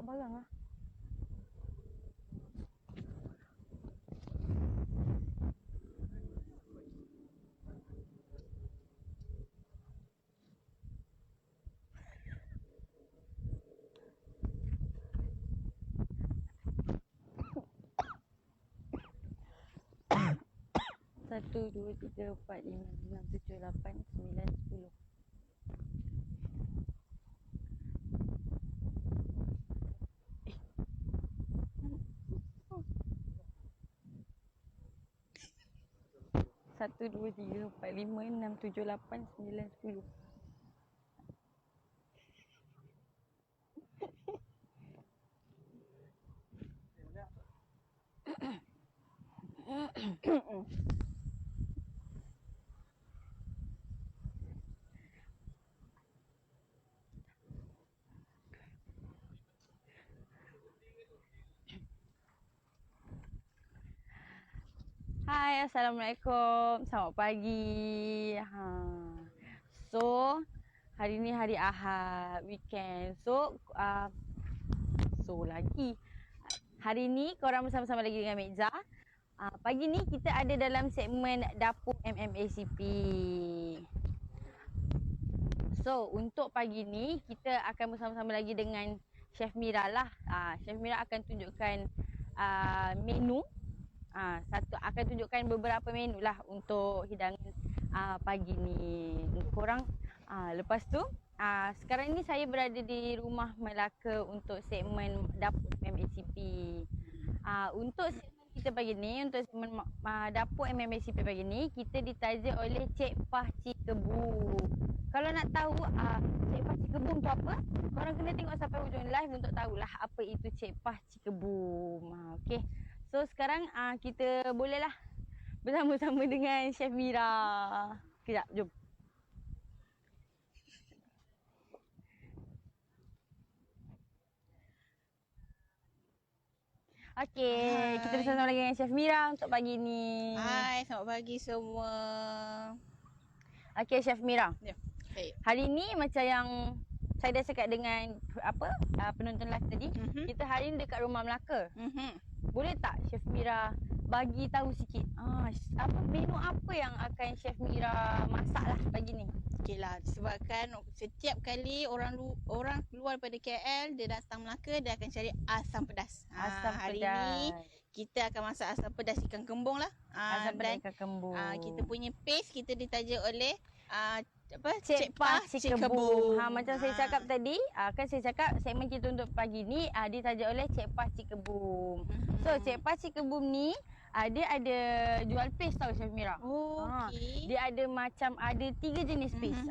barang lah. Satu, dua, tiga, empat, lima, enam, tujuh, lapan, sembilan, 10. Satu, dua, tiga, empat, lima, enam, tujuh, lapan, sembilan, 10. Hai, Assalamualaikum. Selamat pagi. So, hari ni hari Ahad, weekend. So lagi. Hari ni korang bersama-sama lagi dengan Mekza. Pagi ni kita ada dalam segmen Dapur MMACP. So, untuk pagi ni kita akan bersama-sama lagi dengan Chef Mira lah. Chef Mira akan tunjukkan menu. Akan tunjukkan beberapa menu lah untuk hidangan pagi ni untuk korang. Lepas tu sekarang ni saya berada di rumah Melaka untuk segmen Dapur MMACP. Untuk segmen kita pagi ni, untuk segmen Dapur MMACP pagi ni, kita ditaja oleh Cik Pah Cikebuum. Kalau nak tahu Cik Pah Cikebuum tu apa, korang kena tengok sampai hujung live untuk tahulah apa itu Cik Pah Cikebuum. Okey. So sekarang kita bolehlah bersama-sama dengan Chef Mira. Sekejap, jom. Okey, kita bersama-sama lagi dengan Chef Mira untuk pagi ni. Hai, selamat pagi semua. Okey, Chef Mira. Ya, baik. Hari ni macam yang saya dah cakap dengan penonton live tadi, kita hari ni dekat rumah Melaka. Boleh tak Chef Mira bagi tahu sikit menu apa yang akan Chef Mira masak lah pagi ni? Okey lah, sebabkan setiap kali orang keluar daripada KL, dia datang Melaka, dia akan cari asam pedas. Hari ni kita akan masak asam pedas ikan kembung lah. Asam pedas ikan kembung. Kita punya paste kita ditaja oleh Cik Pah Cikebuum. Macam saya cakap tadi, kan saya cakap segmen kita untuk pagi ni ditaja oleh Cik Pah Cikebuum. So Cik Pah Cikebuum ni dia ada jual paste tau Chef Mira. Okey. Dia ada ada 3 jenis paste.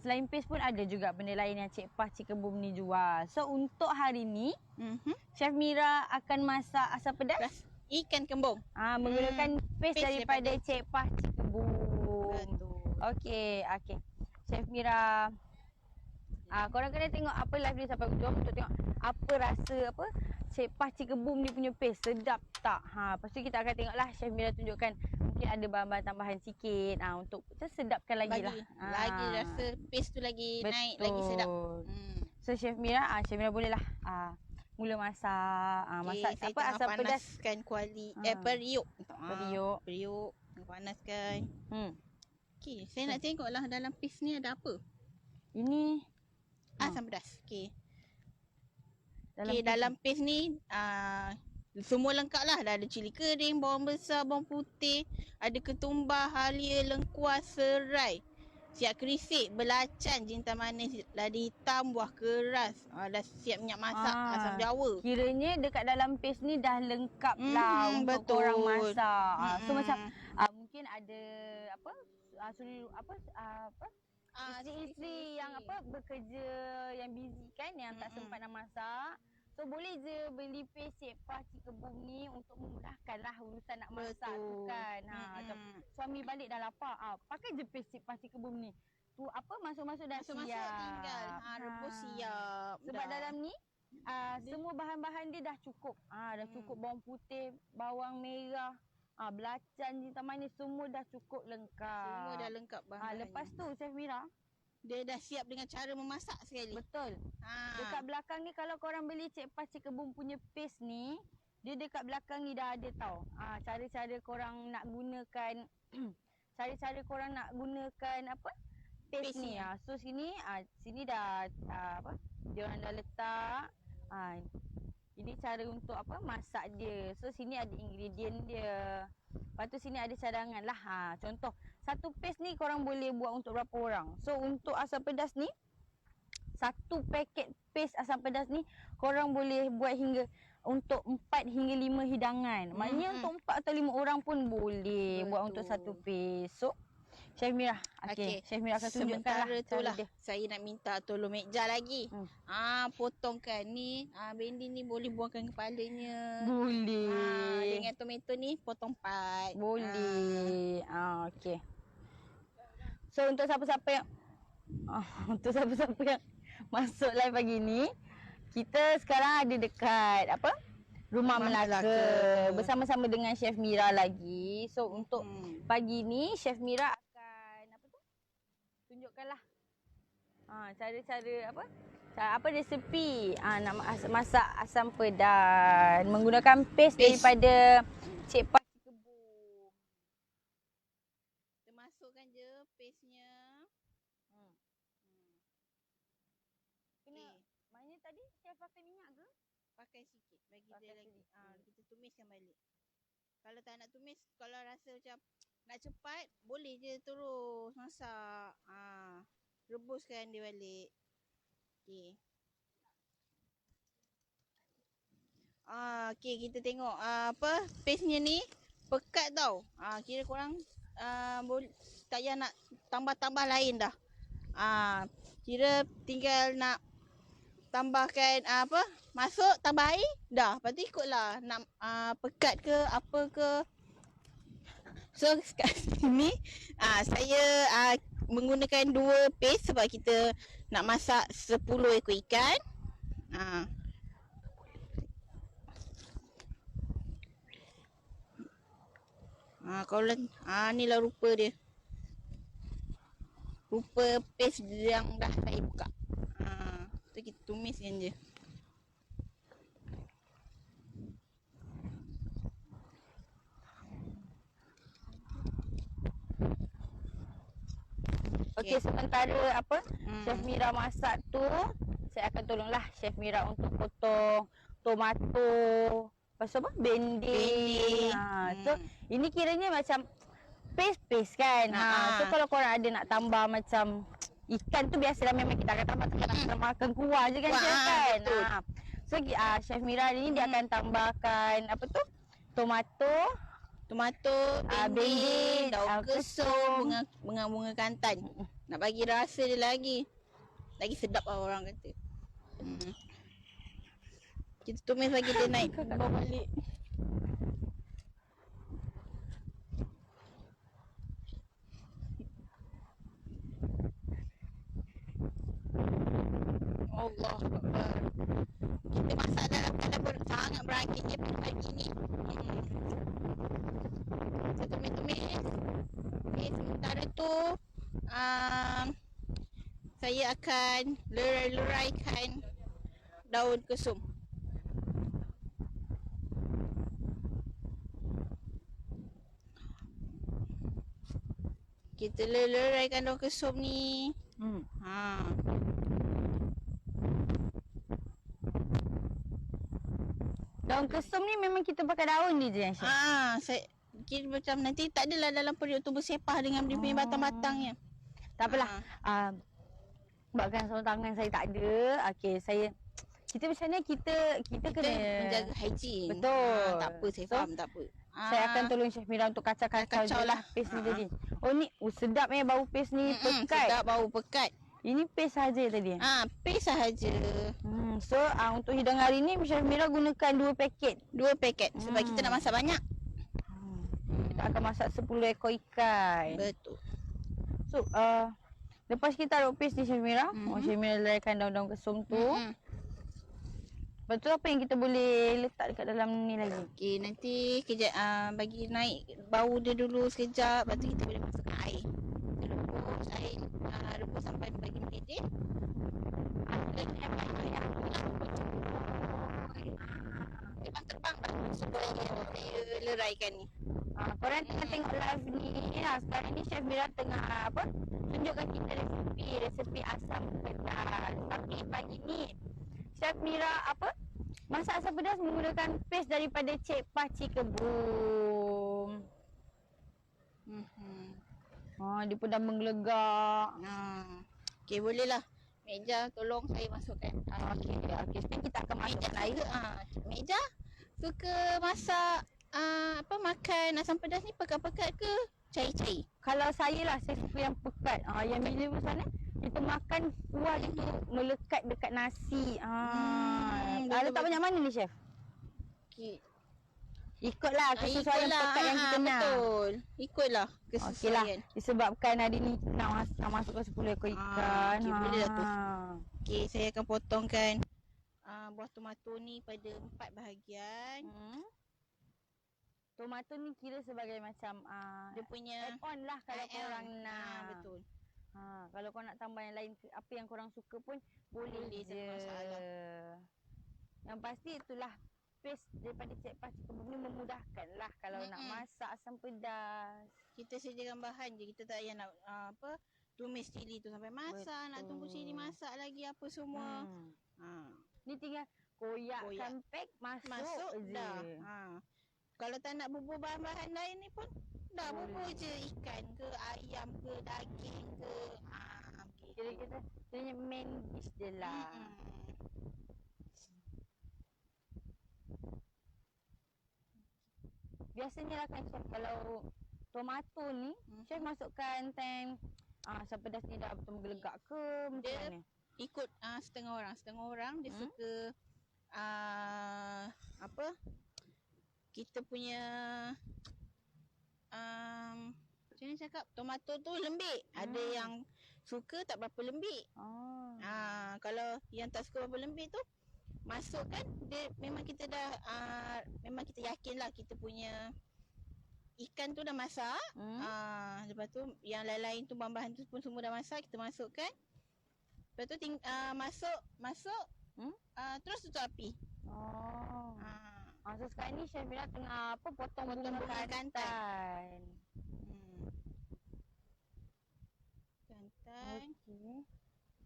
Selain paste pun ada juga benda lain yang Cik Pah Cikebuum ni jual. So untuk hari ni Chef Mira akan masak asam pedas ikan kembung. Menggunakan paste daripada Cik Pah Cikebuum. Betul. Okey. Chef Mira, korang kena tengok apa live ni sampai hujung untuk tengok apa rasa Cik Pah Cikebuum ni punya paste, sedap tak? Lepas tu kita akan tengoklah Chef Mira tunjukkan mungkin ada bahan-bahan tambahan sikit untuk sedapkan lagi lah. Lagi rasa paste tu lagi naik, lagi sedap. So Chef Mira boleh lah mula masak. Masak asam pedas. Panaskan kuali periuk. Periuk. Panaskan. Okey, saya nak tengok lah dalam paste ni ada apa. Ini asam pedas. Okey. Dalam paste ni semua lengkap lah. Dah ada cili kering, bawang besar, bawang putih, ada ketumbar, halia, lengkuas, serai, siap kerisik, belacan, jintan manis, lada hitam, buah keras. Dah siap minyak masak, asam jawa. Kiranya dekat dalam paste ni dah lengkap lah untuk korang masak. So macam mungkin ada isteri-isteri yang bekerja, yang busy kan, yang tak sempat nak masak. So boleh je beli paste Cik Pah Cikebuum ni untuk memudahkan lah urusan nak masak tu kan. Macam suami balik dah lapar, pakai je paste Cik Pah Cikebuum ni. Tu masuk-masuk dah siap. Tinggal rebus siap. Sebab dalam ni semua bahan-bahan dia dah cukup. Dah cukup bawang putih, bawang merah, belacan, jintan manis, semua dah cukup lengkap. Semua dah lengkap bahan-bahannya. Lepas tu Chef Mira, Dia dah siap dengan cara memasak sekali. Betul. Ha. Dekat belakang ni kalau korang beli Cik Pas Cik Kebun punya paste ni, dia dekat belakang ni dah ada tau. Cara-cara korang nak gunakan cara-cara korang nak gunakan apa? Paste Paste ni. ni. So sini dah apa? Dia orang dah letak. Ini cara untuk apa? Masak dia. So sini ada ingredient dia. Lepas tu sini ada cadangan lah. Contoh satu paste ni korang boleh buat untuk berapa orang. So untuk asam pedas ni, satu paket paste asam pedas ni korang boleh buat hingga untuk 4 hingga 5 hidangan. Maknanya untuk 4 atau 5 orang pun boleh buat untuk satu paste. So Chef Mira, okey. Chef Mira akan tunjukkan Sementara lah tu cara lah dia. saya nak minta tolong Mekja lagi. Potongkan ni. Bendi ni boleh buangkan kepalanya. Boleh. Dengan tomato ni potong 4. Boleh. Okey. So untuk siapa-siapa yang masuk live pagi ni, kita sekarang ada dekat apa? Rumah Melaka bersama-sama dengan Chef Mira lagi. So untuk pagi ni Chef Mira akan apa tu? Tunjukkanlah cara-cara apa? Apa resepi nak masak asam pedas menggunakan paste daripada Cik Pas Cik Kebun. Kita masukkan je paste-nya. Maknanya tadi chef pakai minyak ke? Pakai sikit bagi Pakai dia lagi. sedikit. Kita tumiskan balik. Kalau tak nak tumis, kalau rasa macam nak cepat, boleh je terus masak. Rebuskan dia balik. Okey. Okey, kita tengok apa paste-nya ni pekat tau. Kira korang tak payah nak tambah-tambah lain dah. Kira tinggal nak tambahkan apa? Masuk tambah air dah. Lepas tu ikutlah nak pekat ke apa ke. So kat sini saya menggunakan 2 paste sebab kita nak masak 10 ekor ikan. Kalau inilah rupa dia. Rupa paste yang dah saya buka. Tu kita tumiskan je. Okey, sementara apa? Chef Mira masak tu, saya akan tolonglah Chef Mira untuk potong tomato, lepas tu apa? Bendi. So ini kiranya macam paste kan. So kalau korang ada nak tambah macam ikan tu biasalah memang kita akan tambahkan kuah je kan chef kan. So Chef Mira ni dia akan tambahkan apa tu? Tomato, bendi, daun kesum, bunga kantan. Nak bagi rasa dia lagi sedap lah orang kata. Kita tumis lagi dia naik bawa balik. Allah Akbar. Kita masak dalam keadaan sangat berangkitnya pagi ni. Kita tumis-tumis. Sementara tu saya akan lerai-leraikan daun kesum. Kita lerai-leraikan daun kesum ni. Daun kesum ni memang kita pakai daun je kan chef? Saya kira macam nanti tak adalah dalam periuk tu bersepah dengan dia punya batang-batangnya. Tak apalah. Sebabkan sarung tangan saya tak ada. Okey, kita macam mana kita kena menjaga hygiene. Betul. Tak apa, saya faham, tak apa. Saya akan tolong Chef Mira untuk kacau lah paste ni tadi. Oh ni sedap bau paste ni pekat. Sedap bau pekat. Ini paste saja tadi. Paste sahaja. So untuk hidangan hari ni Chef Mira gunakan 2 paket. 2 paket sebab kita nak masak banyak. Kita akan masak 10 ekor ikan. Betul. So lepas kita taruh paste ni Chef Mira, Chef Mira lelaikan daun-daun kesum tu. Lepas tu apa yang kita boleh letak dekat dalam ni lagi? Okey, nanti kejap bagi naik bau dia dulu sekejap. Lepas tu kita boleh masukkan air. Kita rebus. Saya rebus sampai bagi mendidih. Lepas terbang dah supaya dia leraikan ni. Korang tengah tengok live ni. Sekarang ni Chef Mira tengah tunjukkan kita resepi asam pedas. Tapi pagi ni Chef Mira masak asam pedas menggunakan paste daripada Cik Paci Kebun. Dia pun dah menggelegak. Okey, bolehlah. Meja tolong saya masukkan. Okey. Sekarang kita akan masak air. Meja suka masak makan asam pedas ni pekat-pekat ke cair-cair? Kalau saya lah, saya suka yang pekat. Yang bila sana kita makan kuah itu melekat dekat nasi. Kalau tak banyak mana ni Chef? Okey. Ikutlah kesesuaian pekat yang kita nak. Betul. Ikutlah kesesuaian. Okeylah. Disebabkan hari ni nak masukkan 10 ekor ikan. Okey, boleh dah tu. Okey, saya akan potongkan buah tomato ni pada 4 bahagian. Tomato ni kira sebagai macam Dia punya add-on lah kalau korang nak. Betul. Kalau korang nak tambah yang lain, apa yang korang suka pun boleh je. Tak ada masalah. Yang pasti itulah paste daripada Cik Paci Kebun ni memudahkan lah kalau nak masak asam pedas. Kita sediakan bahan je. Kita tak payah nak tumis cili tu sampai masak. Betul. Nak tunggu cili masak lagi apa semua. Ni tinggal koyakkan pack masuk je. Dah. Kalau tak nak bubur bahan-bahan lain ni pun dah bubur je ikan ke ayam ke daging ke. Kira main dish je lah. Biasanya lah kan Chef, kalau tomato ni Chef masukkan time asam pedas ni dah betul menggelegak ke macam mana? Ikut setengah orang dia suka kita punya macam mana cakap, tomato tu lembik. Ada yang suka tak berapa lembik. Kalau yang tak suka berapa lembik tu masukkan dia, memang kita dah memang kita yakinlah kita punya ikan tu dah masak. Lepas tu yang lain-lain tu bahan-bahan tu pun semua dah masak, kita masukkan. Lepas tu masuk terus tutup api. So sekarang ni Chef Mira tengah potong bunga kantan. Okey.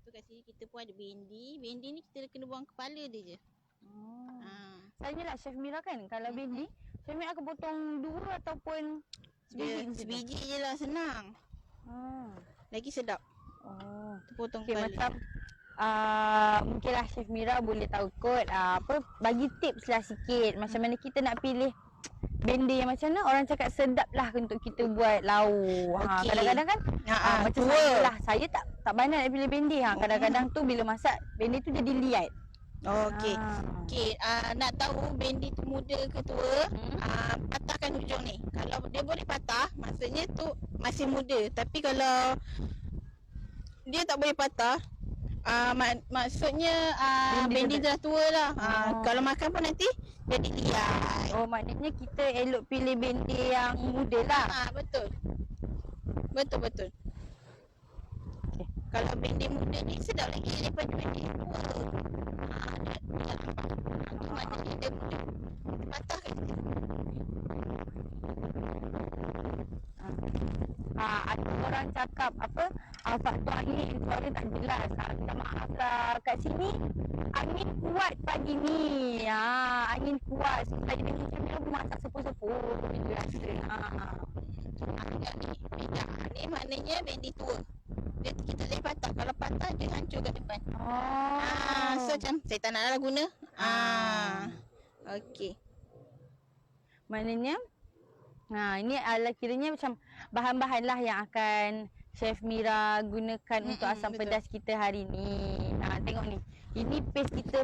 Tu kat sini kita pun ada bendi. Bendi ni kita kena buang kepala dia je. Saya lah Chef Mira kan, kalau bendi Chef Mira akan potong 2 ataupun sebiji je lah, senang. Lagi sedap. Potong kepala. Macam mungkinlah Chef Mira boleh tahu kot bagi tips lah sikit macam mana kita nak pilih bendi yang macam mana orang cakap sedap lah untuk kita buat lauk. Kadang-kadang kan macam saya tak pandai nak pilih bendi. Kadang-kadang tu bila masak bendi tu jadi liat. Okey. Nak tahu bendi tu muda ke tua, patahkan hujung ni. Kalau dia boleh patah, maksudnya tu masih muda. Tapi kalau dia tak boleh patah, maksudnya bendi dah tua lah. Kalau makan pun nanti jadi liat. Maknanya kita elok pilih bendi yang muda lah. Betul. Okay. Kalau bendi muda ni sedap lagi daripada bendi tua. Maknanya dia muda. Patahkan kita. Ada orang cakap faktor angin, suara tak jelas. Minta maaf lah kat sini. Angin kuat pagi ni. Angin kuat. Saya dengar macam Mira masak sepuh-sepuh. Itu rasa. Ni maknanya bendi tua. Kita boleh patah. Kalau patah dia hancur kat depan. So macam saya tak nak lah guna. Okey. Maknanya ini adalah kiranya macam bahan-bahan lah yang akan Chef Mira gunakan untuk asam pedas kita hari ni. Tengok ni. Ini paste kita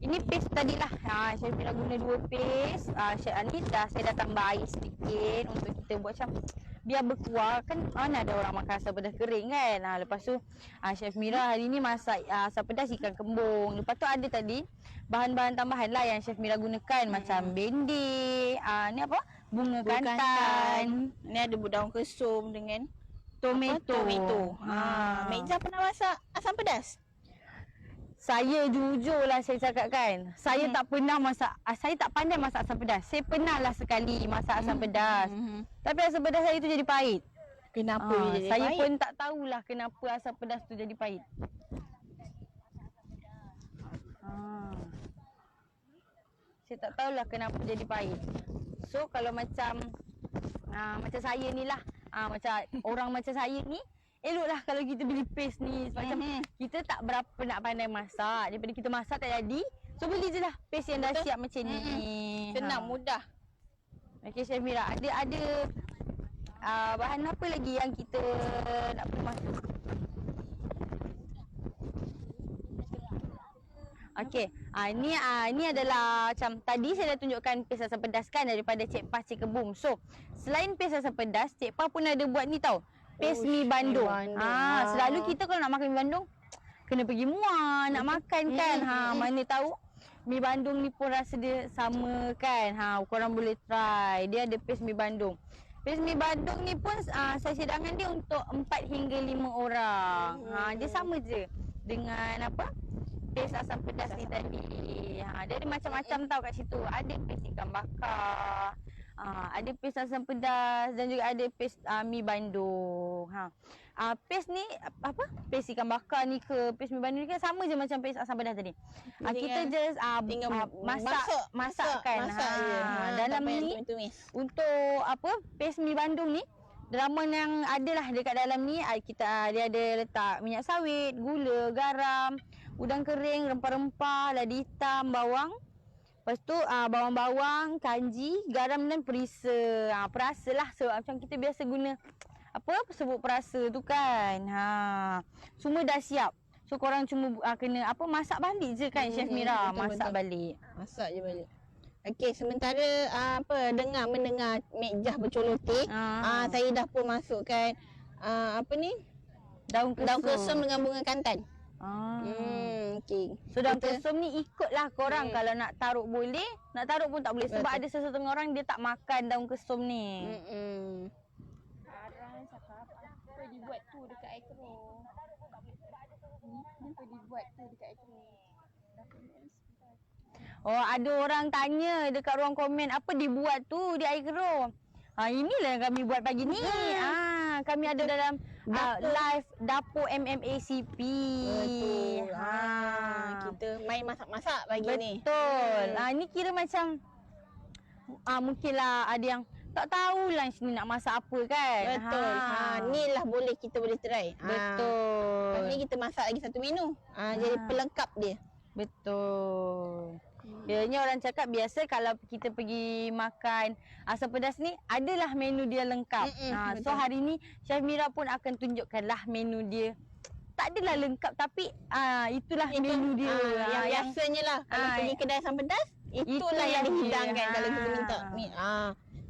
ini paste tadilah. Chef Mira guna 2 paste. Ni saya dah tambah air sedikit untuk kita buat macam biar berkuah. Kan mana ada orang makan asam pedas kering kan. Lepas tu Chef Mira hari ni masak asam pedas ikan kembung. Lepas tu ada tadi bahan-bahan tambahan lah yang Chef Mira gunakan. Macam bendi. Ni bunga kantan. Ni ada daun kesum dengan Tomato. Mek Jah pernah masak asam pedas? Saya jujurlah saya cakap kan. Saya tak pernah masak, saya tak pandai masak asam pedas. Saya pernah lah sekali masak asam pedas. Tapi asam pedas saya tu jadi pahit. Kenapa dia jadi saya pahit? pun tak tahulah kenapa asam pedas tu jadi pahit. Saya tak tahulah kenapa jadi pahit. So kalau macam saya ni lah, macam orang macam saya ni, eloklah kalau kita beli paste ni. Sebab macam kita tak berapa nak pandai masak. Daripada kita masak tak jadi, so beli je lah paste yang dah siap macam ni. Senang, mudah. Okey Chef Mira, ada bahan apa lagi yang kita nak perlu masuk? Okey, ni adalah macam tadi saya dah tunjukkan paste asam pedas kan daripada Cik Pah Cik Kebum. So, selain paste asam pedas, Cik Pah pun ada buat ni tau. Paste mi bandung. Selalu kita kalau nak makan mi bandung kena pergi Muar nak makan kan. Mana tahu mi bandung ni pun rasa dia sama kan. Korang boleh try. Dia ada paste mi bandung. Paste mi bandung ni pun saya sedangan dia untuk 4 hingga 5 orang. Dia sama je dengan apa? Paste asam pedas ni tadi. Dia ada macam-macam tau kat situ. Ada paste ikan bakar, ada paste asam pedas dan juga ada paste mi bandung. Paste ni apa? Paste ikan bakar ni ke paste mi bandung ni kan sama je macam paste asam pedas tadi. Kita just masakkan. Dalam ni untuk apa? Paste mi bandung ni ramuan yang adalah dekat dalam ni dia ada letak minyak sawit, gula, garam, udang kering, rempah-rempah, lada hitam, bawang. Lepas tu bawang-bawang, kanji, garam dan perisa. Perasa lah sebab macam kita biasa guna apa sebut perasa tu kan. Semua dah siap. So korang cuma kena apa masak balik je kan Chef Mira, masak balik. Masak je balik. Okey, sementara mendengar Mek Jah bercoloteh, saya dah pun masukkan apa ni? Daun kesum dengan bunga kantan. Okey. So daun kesum ni ikutlah korang kalau nak taruh boleh, nak taruh pun tak boleh sebab ada sesetengah orang dia tak makan daun kesum ni. Arang cakap apa dibuat tu dekat air keruh. Apa dibuat tu dekat air keruh. Oh, ada orang tanya dekat ruang komen apa dibuat tu di air keruh. Inilah yang kami buat pagi ni. Kami ada dalam live dapur MMACP. Betul. Kita main masak-masak pagi ni. Betul. Ni kira macam mungkinlah ada yang tak tahulah sini nak masak apa kan. Betul. Ni lah kita boleh try. Betul. Ni kita masak lagi satu menu. Jadi pelengkap dia. Betul. Biasanya orang cakap biasa kalau kita pergi makan asam pedas ni adalah menu dia lengkap. So hari ni Chef Mira pun akan tunjukkanlah menu dia. Tak adalah lengkap tapi itulah menu dia. Yang biasanya lah kalau pergi kedai asam pedas itulah yang dihidangkan kalau kita minta.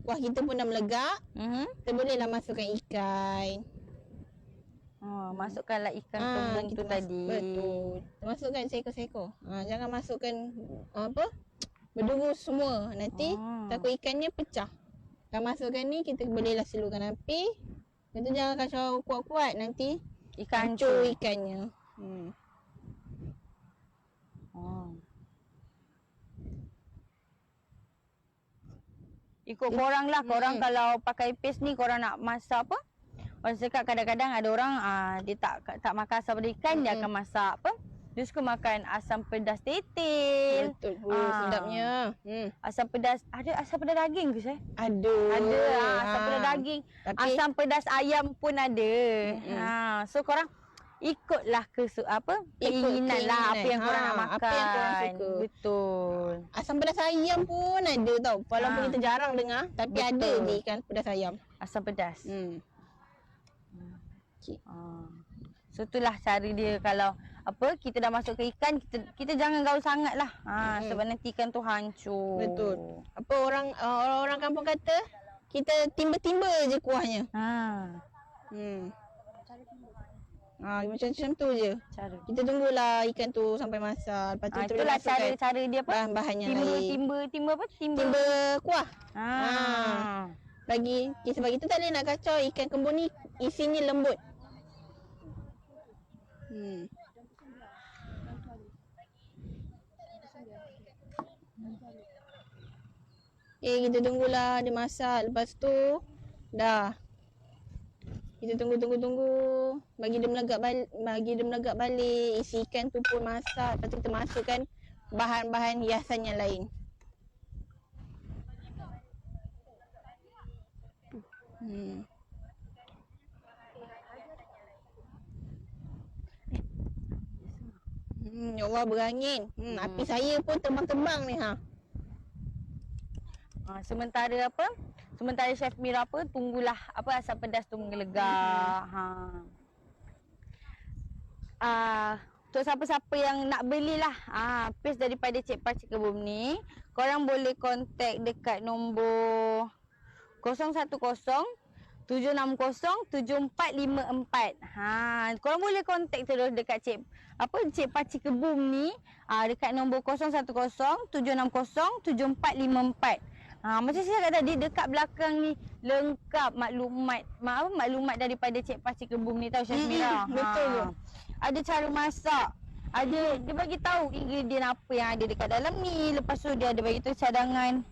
Kuah kita pun dah melegak. Kita bolehlah masukkan ikan. Masukkanlah ikan kembung tu tadi. Betul. Masukkan seekor-seekor. Jangan masukkan apa? Berdurus semua. Nanti takut ikannya pecah. Kalau masukkan ni kita bolehlah slowkan api. Lepas tu jangan kacau kuat-kuat nanti ikan hancur ikannya. Ikut korang lah. Korang kalau pakai paste ni korang nak masak apa? Orang cakap kadang-kadang ada orang dia tak makan asam pedas ikan, dia akan masak apa? Dia suka makan asam pedas tetel. Betul. Sedapnya. Asam pedas, ada asam pedas daging ke saya? Ada. Asam pedas daging. Asam pedas ayam pun ada. So korang ikutlah keinginan lah apa yang korang nak makan. Apa yang korang suka. Betul. Asam pedas ayam pun ada tau. Walaupun kita jarang dengar tapi ada je ikan pedas ayam. Asam pedas. So itulah cara dia kalau apa kita dah masuk ke ikan kita jangan gaul sangat lah. Sebab nanti ikan tu hancur. Betul. Apa orang kampung kata kita timba-timba je kuahnya. Macam tu je. Cara. Kita tunggulah ikan tu sampai masak. Lepas tu kita itulah cara dia apa? Bahan-bahannya lain. Timba apa? Timba kuah. sebab kita tak boleh nak kacau ikan kembun ni isinya lembut. Kita tunggulah dia masak. Lepas tu dah. Kita tunggu. Bagi dia melegak balik. Isi ikan tu pun masak. Lepas tu kita masukkan bahan-bahan hiasan yang lain. Ya Allah, berangin. Api saya pun terbang-terbang ni Sementara Chef Mira tunggulah asap pedas tu menggelegak. Untuk siapa-siapa yang nak belilah paste daripada Cik Pakcik Kebun ni, korang boleh contact dekat nombor 010-760-7454. Korang boleh contact terus dekat Cik Pakcik Kebun ni dekat nombor 010-760-7454. Macam saya cakap tadi, dekat belakang ni lengkap maklumat daripada Cik Pakcik Kebun ni, tahu Chef Mira. Betul tu. Ada cara masak, dia bagi tahu ingredient apa yang ada dekat dalam ni. Lepas tu dia ada bagi tahu cadangan.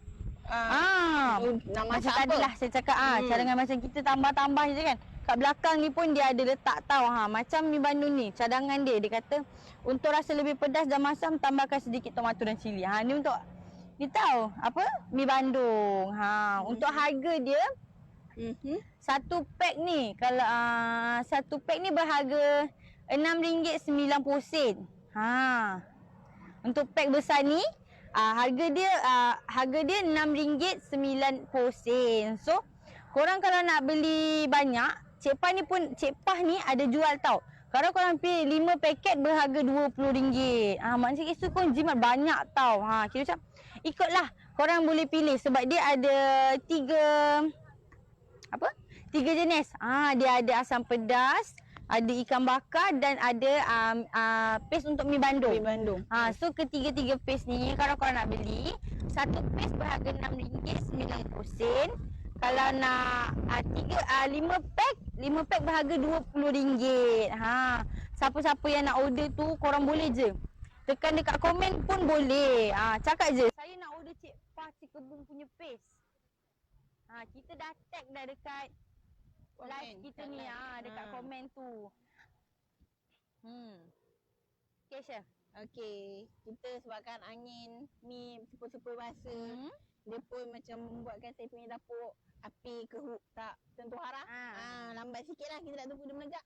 Nak Macam masak tadi apa? lah saya cakap cadangan macam kita tambah-tambah je kan. Kat belakang ni pun dia ada letak tahu macam mi bandung ni, cadangan dia kata untuk rasa lebih pedas dan masam tambahkan sedikit tomato dan cili. Ni untuk dia tahu mi bandung. Untuk harga dia satu pack ni kalau satu pack ni berharga RM6.90. Untuk pack besar ni harga dia RM6.90. So korang kalau nak beli banyak, Cik Pah ni ada jual tau. Kalau korang pilih 5 paket berharga RM20. Maknanya isu korang jimat banyak tau. Kira macam ikutlah korang boleh pilih sebab dia ada 3 jenis. Dia ada asam pedas, ada ikan bakar dan ada paste untuk mi bandung. So ketiga-tiga paste ni kalau korang nak beli, satu paste berharga RM6.90. Kalau nak 5 pack berharga RM20. Siapa-siapa yang nak order tu korang boleh je tekan dekat komen pun boleh. Cakap je saya nak order Cik Pakcik Kebun punya paste. Kita dah tag dah dekat live kita ni dekat komen tu. Okay Chef. Okey, kita sebabkan angin ni sepul-sepul bahasa, dia pun macam membuatkan saya punya dapur api tak tentu arah. Lambat sikitlah, kita nak tunggu dia melegak.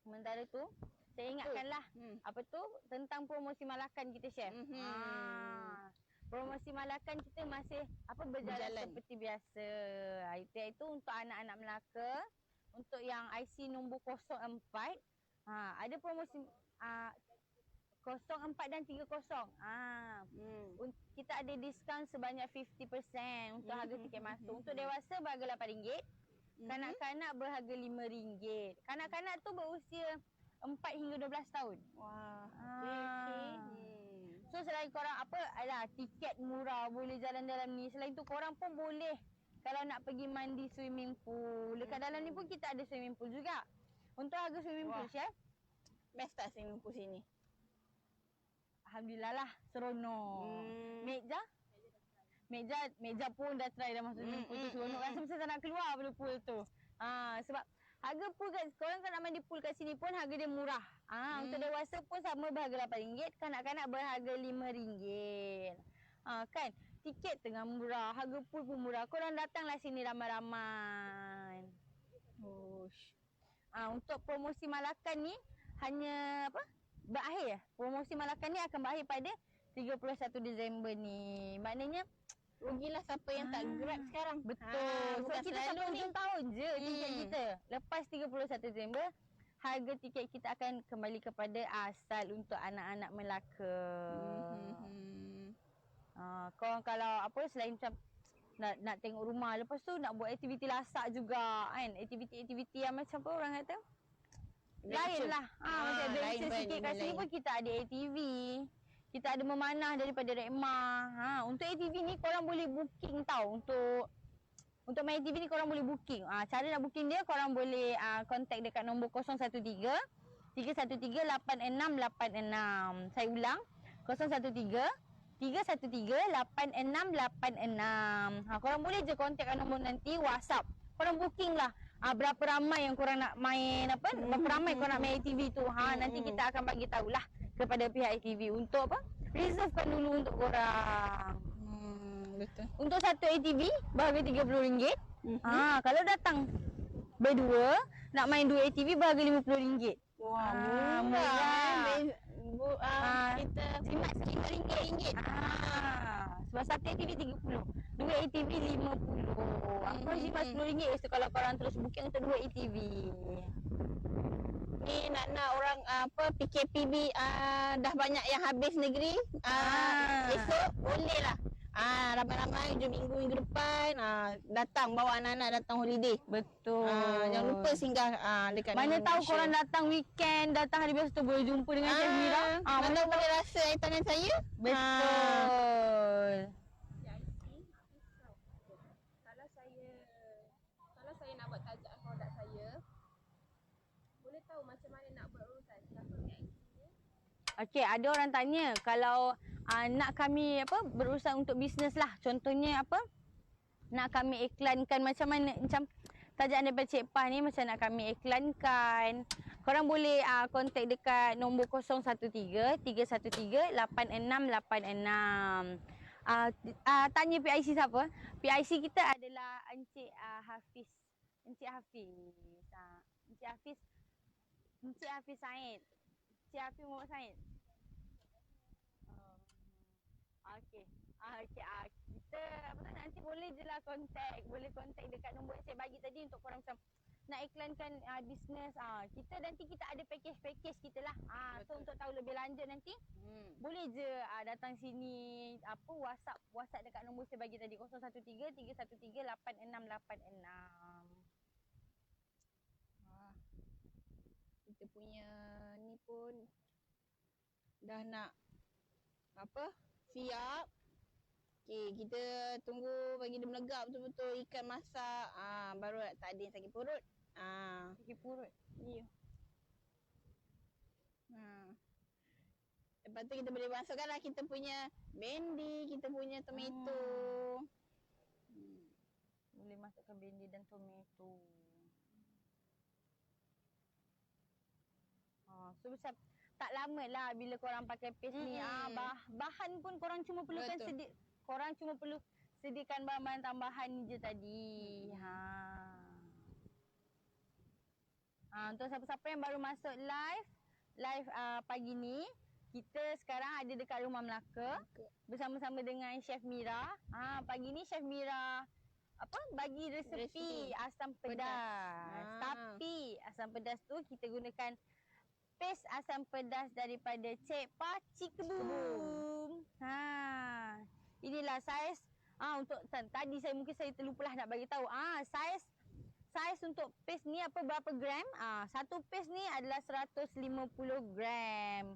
Sementara tu saya ingatkanlah tentang promosi Malakan kita Chef. Promosi Malakan kita masih berjalan seperti biasa. Itu untuk anak-anak Melaka, untuk yang IC nombor 04 ada promosi 04 dan 30. Kita ada diskaun sebanyak 50% untuk harga tiket masuk. Untuk dewasa berharga RM8, kanak-kanak berharga RM5. Kanak-kanak tu berusia 4 hingga 12 tahun. Wah. So selain korang tiket murah, boleh jalan dalam ni. Selain tu korang pun boleh kalau nak pergi mandi swimming pool. Dekat dalam ni pun kita ada swimming pool juga. Untuk harga swimming pool Chef, Best tak swimming pool sini? Alhamdulillah lah, seronok. Meja pun dah try dah masuk swimming pool tu, seronok. Rasa macam tak nak keluar pada pool tu. Sebab harga pool korang kalau nak mandi pool kat sini pun harga dia murah. Untuk dewasa pun sama berharga RM8, kanak-kanak berharga RM5. Kan? Tiket tengah murah, harga pool pun murah. Korang datanglah sini ramai-ramai. Untuk promosi Malakan ni hanya berakhir. Promosi Malakan ni akan berakhir pada 31 Disember ni. Maknanya rugilah siapa yang tak grab sekarang. Betul. So kita sampai hujung tahun je tiket kita. Lepas 31 Disember, harga tiket kita akan kembali kepada asal untuk anak-anak Melaka. Korang kalau selain macam nak tengok rumah, lepas tu nak buat aktiviti lasak juga kan. Aktiviti-aktiviti yang macam orang kata lain lah. Macam adventure sikit kat sini pun kita ada ATV. Kita ada memanah daripada Rekmah. Untuk ATV ni korang boleh booking tau. Untuk main ATV ni korang boleh booking. Cara nak booking dia korang boleh contact dekat nombor 013 313 8686. Saya ulang 013 313 8686. Korang boleh je contact kat nombor nanti, WhatsApp. Korang booking lah. Berapa ramai yang korang nak main apa? Berapa ramai korang nak main ATV tu. Nanti kita akan bagi tahulah kepada pihak ATV untuk apa? Reservekan dulu untuk korang. Betul. Untuk satu ATV berharga RM30. Kalau datang berdua nak main 2 ATV berharga RM50. Wah, murah. Kita jimat sikit RM5. Sebab satu ATV 30, 2 ATV 50. Korang jimat RM10 so kalau korang terus booking untuk 2 ATV. Ni nak orang PKPB dah banyak yang habis negeri. Esok boleh lah. Ramai-ramai hujung minggu depan datang bawa anak-anak datang holiday. Betul. Jangan lupa singgah dekat Mana Malaysia. tahu korang datang weekend, datang hari biasa tu boleh jumpa dengan Chef Mira. Mana boleh rasa air tangan saya. Betul. Kalau saya nak buat tajakan produk saya, boleh tahu macam mana nak buat urusan siapa PIC ni? Okey, ada orang tanya kalau nak kami berurusan untuk bisnes lah. Contohnya nak kami iklankan macam mana, macam tajaan daripada Cik Pah ni macam nak kami iklankan. Korang boleh contact dekat nombor 013 313 8686. Tanya PIC siapa? PIC kita adalah Encik Hafiz. Encik Hafiz. Encik Hafiz. Encik Hafiz Said. Encik Hafiz Muhammad Said. Okey. Kita nanti boleh je lah contact. Boleh contact dekat nombor yang saya bagi tadi untuk korang macam nak iklankan bisnes. Nanti kita ada package kita lah. So untuk tahu lebih lanjut nanti boleh je datang sini WhatsApp dekat nombor saya bagi tadi 013 313 8686. Kita punya ni pun dah nak siap. Okey, kita tunggu bagi dia melegap betul-betul ikan masak. Baru tak ada yang sakit perut. Sakit perut. Ya. Lepas tu kita boleh masukkanlah kita punya bendi, kita punya tomato. Boleh masukkan bendi dan tomato. So macam tak lama lah bila korang pakai paste ni. Bahan pun korang cuma perlukan korang cuma perlu sediakan bahan-bahan tambahan ni je tadi. Untuk siapa-siapa yang baru masuk live pagi ni, kita sekarang ada dekat Rumah Melaka bersama-sama dengan Chef Mira. Pagi ni Chef Mira bagi resepi asam pedas. Tapi asam pedas tu kita gunakan paste asam pedas daripada Cik Pah Cikebum. Inilah saiz. Untuk tadi mungkin saya terlupalah nak bagi tahu. Saiz untuk paste ni berapa gram? Satu paste ni adalah 150 gram.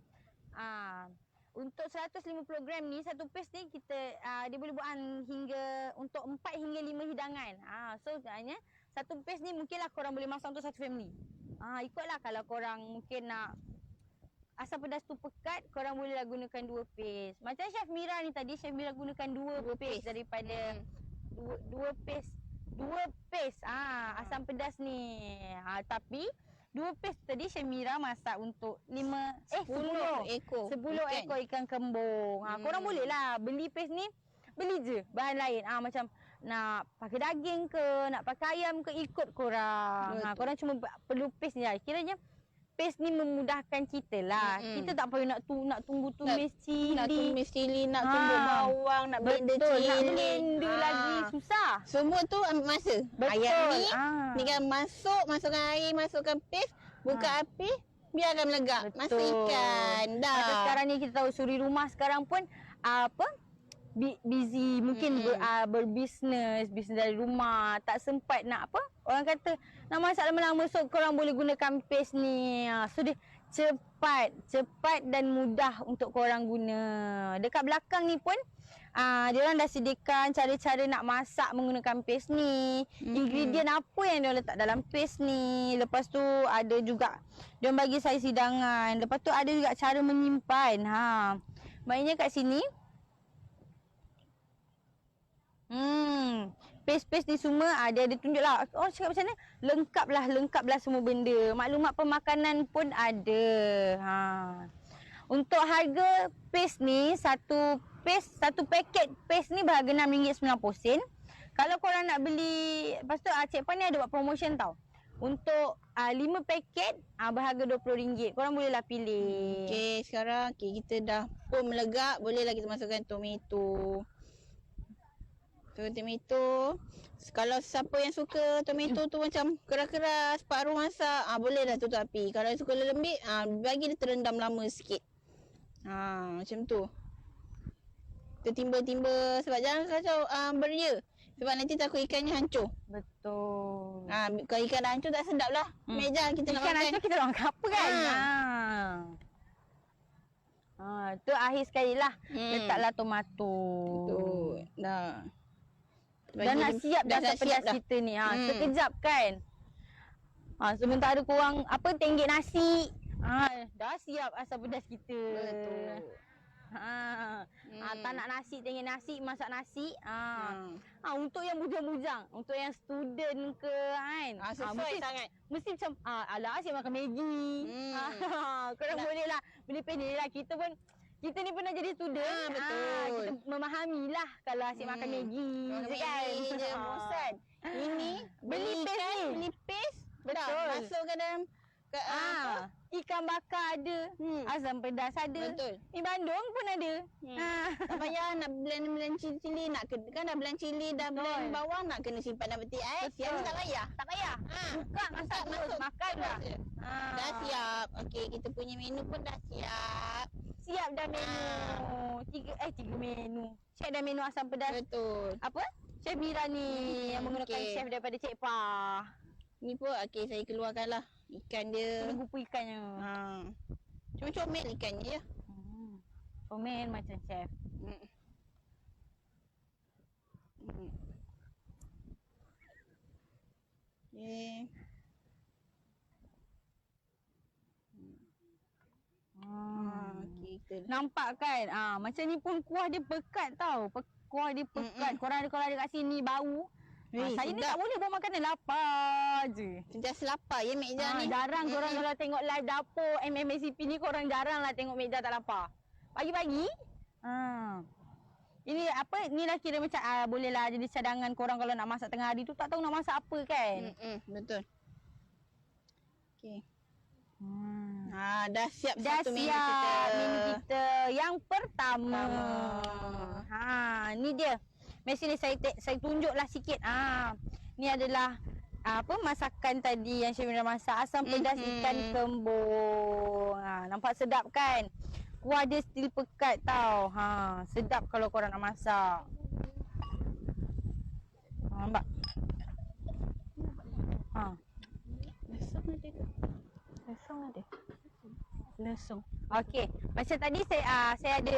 Untuk 150 gram ni, satu paste ni dia boleh buat hingga untuk 4 hingga 5 hidangan. So sebenarnya satu paste ni mungkinlah korang boleh masak untuk satu family. Ikutlah kalau korang mungkin nak asam pedas tu pekat, korang bolehlah gunakan 2 paste. Macam Chef Mira ni tadi, Chef Mira gunakan 2 paste daripada 2 paste asam pedas ni. Tapi 2 paste tadi Chef Mira masak untuk 10 ekor ikan kembung. Korang bolehlah beli paste ni, beli je bahan lain. Macam nak pakai daging ke, nak pakai ayam ke, ikut korang. Korang cuma perlu paste ni lah. Kiranya paste ni memudahkan kita lah. Kita tak perlu nak tunggu tumis cili. Nak tumis cili, nak tumbuk bawang, nak blender cili. Nak blender lagi susah. Semua tu ambil masa. Betul. Ayam ni kan masukkan air, masukkan paste, buka api, biarkan melegap. Masuk ikan. Dah. Atau sekarang ni kita tahu suri rumah sekarang pun busy, mungkin berbisnes dari rumah, tak sempat nak orang kata nak masak lama-lama, so korang boleh gunakan paste ni. So cepat dan mudah untuk korang guna. Dekat belakang ni pun diorang dah sediakan cara-cara nak masak menggunakan paste ni. Ingredient apa yang diorang letak dalam paste ni. Lepas tu ada juga diorang bagi saiz hidangan. Lepas tu ada juga cara menyimpan. Maknanya kat sini paste-paste ni semua dia tunjuk lah. Oh, cakap macam mana? Lengkaplah semua benda. Maklumat pemakanan pun ada. Untuk harga paste ni, satu paket paste ni berharga RM6.90. Kalau korang nak beli, lepas tu Cik Pan ni ada buat promotion tau. Untuk 5 paket berharga RM20. Korang bolehlah pilih. Okey, sekarang kita dah pun melegak. Bolehlah kita masukkan tomato. Tomato. Kalau siapa yang suka tomato tu macam keras-keras, paruh masak, bolehlah tutup api. Kalau suka lembik, bagi dia terendam lama sikit. Macam tu. Tertimba-timba sebab jangan kacau beria. Sebab nanti takut ikannya hancur. Betul. Kalau ikan dah hancur tak sedap lah. Meja kita nak ikan makan. hancur kita nak makan apa kan? Tu akhir sekali lah. Letaklah tomato. Betul. Dah. Dah nak siap dah asam pedas kita ni. Sekejap kan. Sementara korang tenggek nasi. Dah siap asam pedas kita. Betul. Tak nak nasi, tenggek nasi, masak nasi. Untuk yang bujang-bujang, untuk yang student ke kan. Sesuai sangat. Mesti macam alah asyik makan Maggi. Korang boleh lah beli pendek lah. Kita ni pernah jadi student. Betul. Kita memahami lah kalau asyik makan Maggi kan. je bosan. Ini Beli paste ni. Beli paste. Betul. Masukkan dalam ikan bakar ada. Asam pedas ada. Betul. Mi bandung pun ada. Tak payah nak blend cili. Kan dah blend cili, dah blend bawang, nak kena simpan dalam peti ais. Yang ni tak payah. Tak payah. Buka masak terus. Makan dah. Dah siap. Okey, kita punya menu pun dah siap. Siap dah menu. Tiga menu. Siap dah menu asam pedas. Betul. Apa? Chef Mira ni yang menggunakan chef daripada Cik Pa. Ni pun saya keluarkanlah ikan dia. Tunggu gupu ikannya. Cuma comel ikannya ya. Comel macam chef. Okey. Okey, kita Nampak kan? Macam ni pun kuah dia pekat tau. Kuah dia pekat. Korang ada kat sini bau. Saya ni tak boleh buat makanan lapar je. sentiasa lapar ya Mek ni. Jarang korang kalau tengok live dapur MMACP ni, korang jarang lah tengok Mek tak lapar. Pagi-pagi. Ini ni lah kira macam boleh lah jadi cadangan korang kalau nak masak tengah hari tu, tak tahu nak masak apa kan. Betul. Okey. Dah siap satu menu kita. Menu kita yang pertama. Ni dia. Mesin ni saya tunjuklah sikit. Ni adalah masakan tadi yang Chef Mira masak, asam pedas ikan kembung. Nampak sedap kan? Kuah dia still pekat tau. Sedap kalau korang nak masak. Nampak? Lesung. Okey, macam tadi saya ada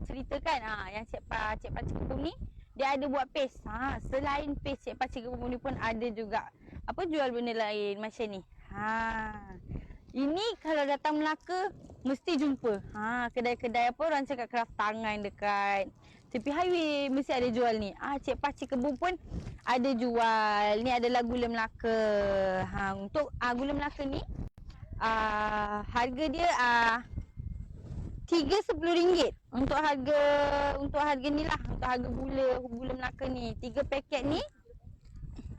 ceritakan yang Cik Pa Cik Kebun ni dia ada buat paste. Selain paste, Cik Pa Cik Kebun ni pun ada juga jual benda lain macam ni. Ini kalau datang Melaka mesti jumpa. Kedai-kedai orang cakap craft tangan dekat tepi highway mesti ada jual ni. Cik Pa Cik Kebun pun ada jual. Ni adalah gula Melaka. Untuk gula Melaka ni harga dia RM3.10 untuk harga ni lah, untuk harga gula Melaka ni. 3 paket ni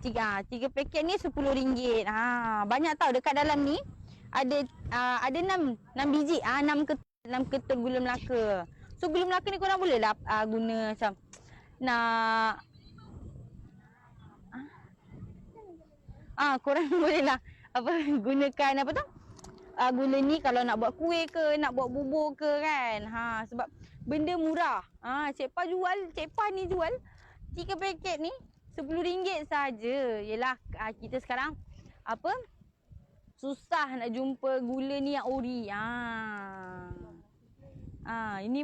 3 paket ni RM10. Banyak tau, dekat dalam ni ada 6 biji, 6 ketul gula Melaka. So gula Melaka ni korang boleh lah guna macam nak korang boleh lah gunakan gula ni kalau nak buat kuih ke, nak buat bubur ke kan. Sebab benda murah. Cik Pa ni jual 3 paket ni RM10 saja. Yelah kita sekarang susah nak jumpa gula ni yang ori. Ini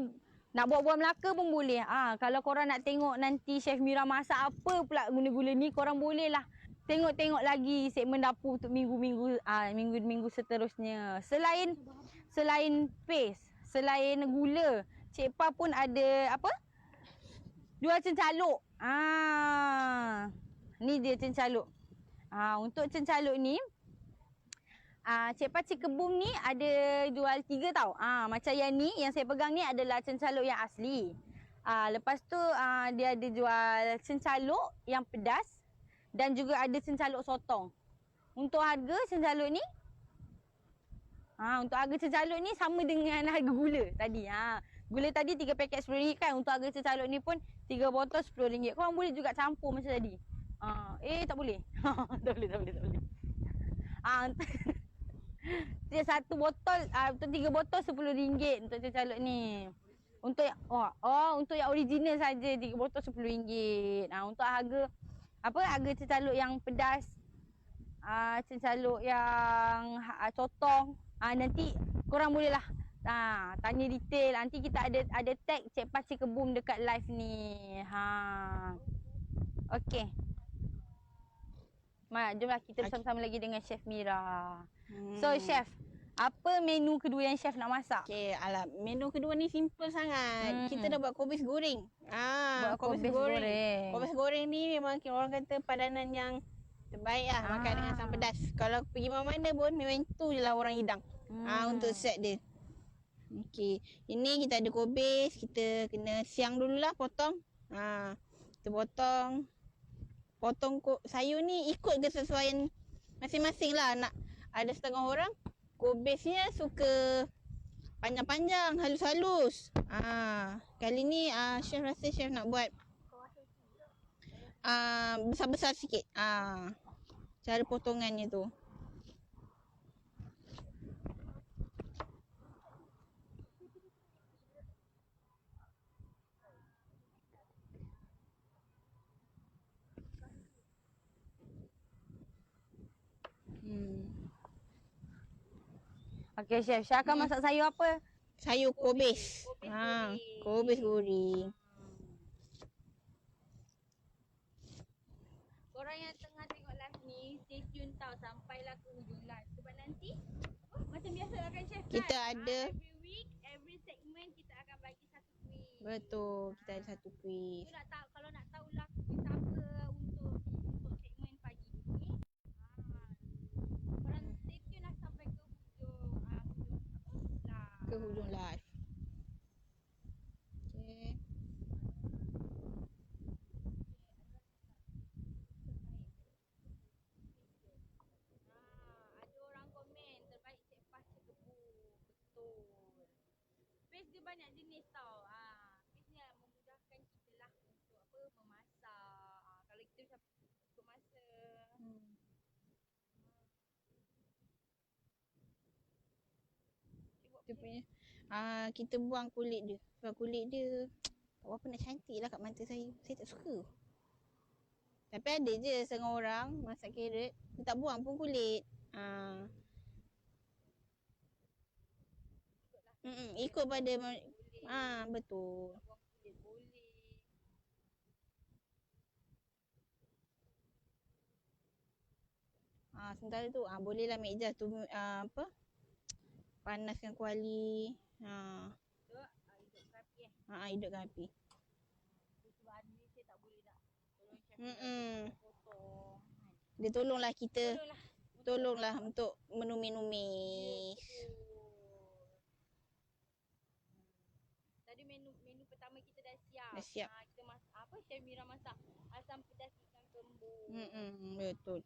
nak buat-buat Melaka pun boleh. Kalau korang nak tengok nanti Chef Mira masak apa pula gula-gula ni, korang boleh lah tengok-tengok lagi segmen dapur untuk minggu-minggu seterusnya. Selain paste, selain gula, Cik Pa pun ada apa? Jual cencaluk. Ni dia cencaluk. Untuk cencaluk ni, Cik Pa Cik Kebum ni ada jual 3 tau. Macam yang ni, yang saya pegang ni adalah cencaluk yang asli. Lepas tu dia ada jual cencaluk yang pedas dan juga ada cencaluk sotong. Untuk harga cencaluk ni, sama dengan harga gula tadi. Gula tadi 3 paket RM10 kan. Untuk harga cencaluk ni pun 3 botol RM10. Korang boleh juga campur macam tadi. Tak boleh. Tak boleh. Dia 1 botol, untuk 3 botol RM10 untuk cencaluk ni. Untuk yang original saja 3 botol RM10. Untuk harga cencaluk yang pedas, cencaluk yang sotong, nanti korang boleh lah tanya detail. Nanti kita ada tag Cik Pa Cik Kebum dekat live ni. Okey. Jomlah kita bersama-sama lagi dengan Chef Mira. So Chef, apa menu kedua yang Chef nak masak? Okey, menu kedua ni simple sangat. Kita dah buat kobis goreng. Buat kobis goreng. Kobis goreng ni memang orang kata padanan yang terbaik lah makan dengan asam pedas. Kalau pergi mana-mana pun memang tu je lah orang hidang. Untuk set dia. Okey, ini kita ada kobis, kita kena siang dululah potong. Kita potong sayur ni ikut kesesuaian masing-masing lah. Nak ada setengah orang kobisnya suka panjang-panjang, halus-halus. Kali ni chef rasa chef nak buat besar-besar sikit. Cara potongannya tu. Okey Chef, Syah akan masak sayur apa? Sayur kobis. Kobis goreng. Korang yang tengah tengok live ni, stay tune tau sampailah ke hujung live. Sebab nanti, macam biasa lah kan Chef kan? Kita ada every week, every segment kita akan bagi satu quiz. Betul, kita ada satu quiz. Kalau nak tahulah quiz apa untuk segmen pagi ni, korang stay tune lah sampai ke hujung live. Okey. Ada orang komen terbaik Cik Pa Cik Kebum. Betul. Space dia banyak jenis tau. Space ni memudahkan kita lah untuk memasak. Kalau kita macam ikut masa. Dia punya kita buang kulit dia. Sebab kulit dia tak berapa nak cantik lah kat mata saya. Saya tak suka. Tapi ada je setengah orang masak carrot, dia tak buang pun kulit. Ikut pada betul. Sementara tu bolehlah ambil jas tu panaskan kuali. Hidupkan api. Sebab hari ni saya tak boleh nak tolong Chef potong. Dia tolonglah kita. Tolonglah untuk menumis-numis. Tadi menu pertama kita dah siap. Kita masak Chef Mira masak asam pedas ikan kembung. Betul.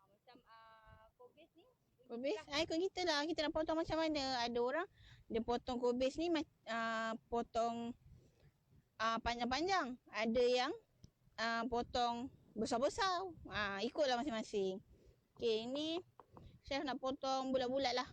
Macam kobis ni. Kobis ikut kita lah. Kita nak potong macam mana. Ada orang dia potong kobis ni potong panjang-panjang. Ada yang potong besar-besar. Ikutlah masing-masing. Okey, ni chef nak potong bulat-bulat lah.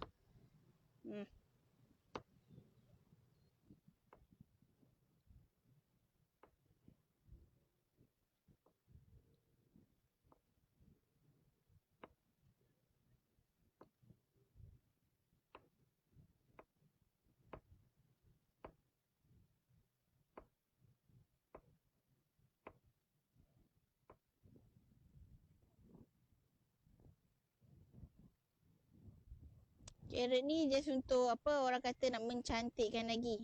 Carrot ni just untuk apa orang kata nak mencantikkan lagi.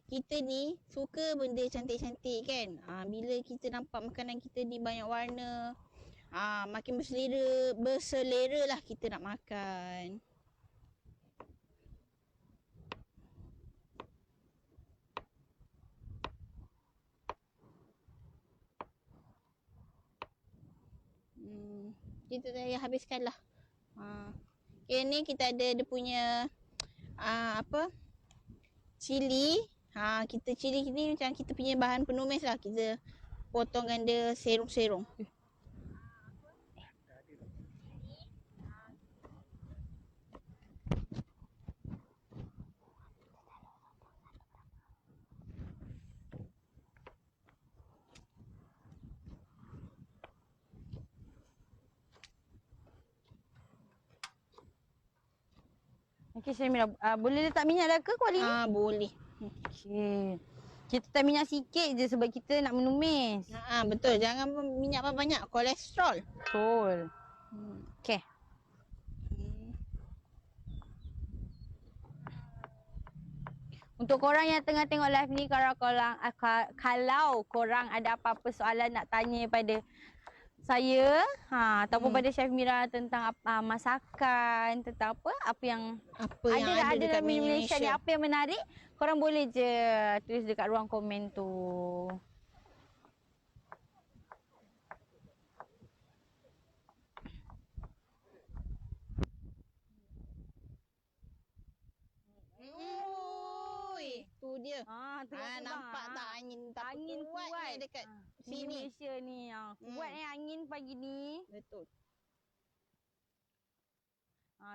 Kita ni suka benda cantik-cantik kan. Bila kita nampak makanan kita ni banyak warna, makin berselera lah kita nak makan. Kita dah habiskan lah. Okay, ni kita ada dia punya cili. Kita cili ni macam kita punya bahan penumis lah. Kita potongkan dia serong-serong. Okey Syamira, boleh letak minyak dah ke kuali ni? Boleh. Okey. Kita letak minyak sikit je sebab kita nak menumis. Betul. Jangan minyak banyak, kolesterol. Betul. Okey. Untuk korang yang tengah tengok live ni, kalau korang ada apa-apa soalan nak tanya pada saya ataupun pada Chef Mira tentang masakan, tentang apa yang ada dalam Malaysia ni, apa yang menarik, korang boleh je tulis dekat ruang komen tu. Tu dia. Nampak tak angin kuat ni dekat sini Malaysia ni. Kuat angin pagi ni. Betul.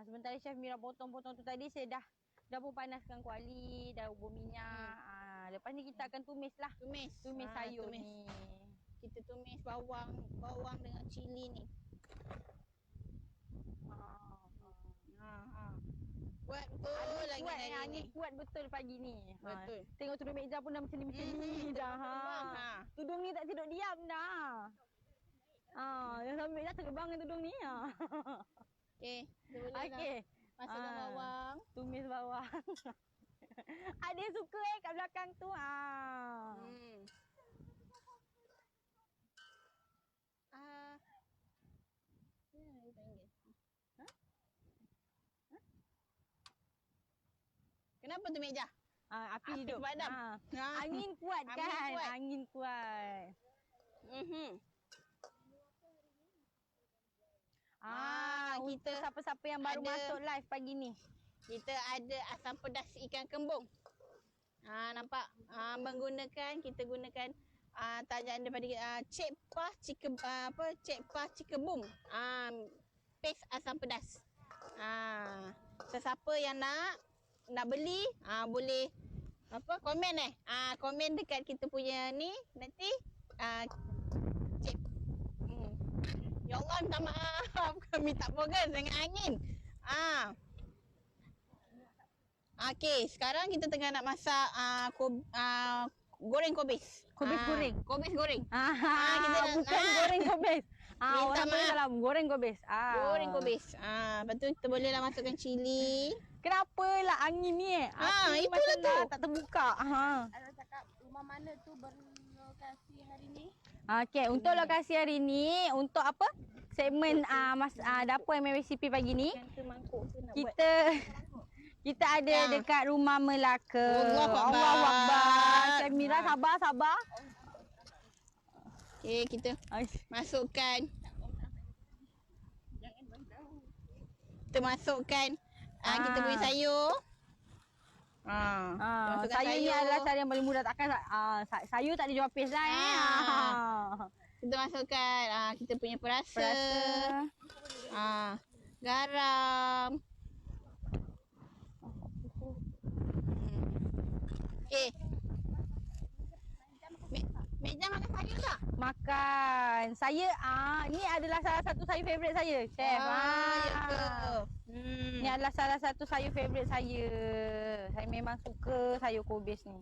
Sementara Chef Mira potong-potong tu tadi, saya dah pun panaskan kuali, dah hubur minyak. Lepas ni kita akan tumis lah. Tumis sayur ni. Kita tumis bawang dengan cili ni. Kuat betul lagi hari ni. Angin kuat betul pagi ni. Betul. Tengok tudung meja pun dah macam-macam dah. Tudung ni tak tidur diam dah. Yang sambil dah terbang tudung ni. Okey, boleh masukkan bawang. Tumis bawang. Ada yang suka kat belakang tu. Kenapa tu meja? Api hidup. Padam. Angin kuat kan? Angin kuat. Kita siapa-siapa yang baru masuk live pagi ni, kita ada asam pedas ikan kembung. Nampak? Kita gunakan tajaan daripada Cek Pah Cikebum. Paste asam pedas. Sesiapa yang nak beli, boleh komen komen dekat kita punya ni nanti cek. Ya Allah, minta maaf. Kami tak fokus dengan angin. Okey, sekarang kita tengah nak masak goreng kobis. goreng. Kobis goreng. Kita bukan goreng kobis. Orang boleh dalam goreng kobis. Goreng kobis. Lepas tu kita bolehlah masukkan cili. Kenapa lah angin ni itulah tu. Tak terbuka. Ada cakap rumah mana tu berlokasi hari ni? Okey, untuk lokasi hari ni, untuk apa? Segmen dapur MMRCP pagi ni. Kita ada dekat Rumah Melaka. Allahu Akbar. Chef Mira sabar. Okey, kita masukkan. Kita masukkan kita punya sayur. Sayur ni adalah cara yang paling mudah. Takkan sayur tak dijual paste lah. Kita masukkan kita punya perasa. Garam. Okey. Meja makan sayur tak? Makan. Saya ni adalah salah satu sayur favourite saya, Chef. Ya ke? Ni adalah salah satu sayur favourite saya. Saya memang suka sayur kobis ni.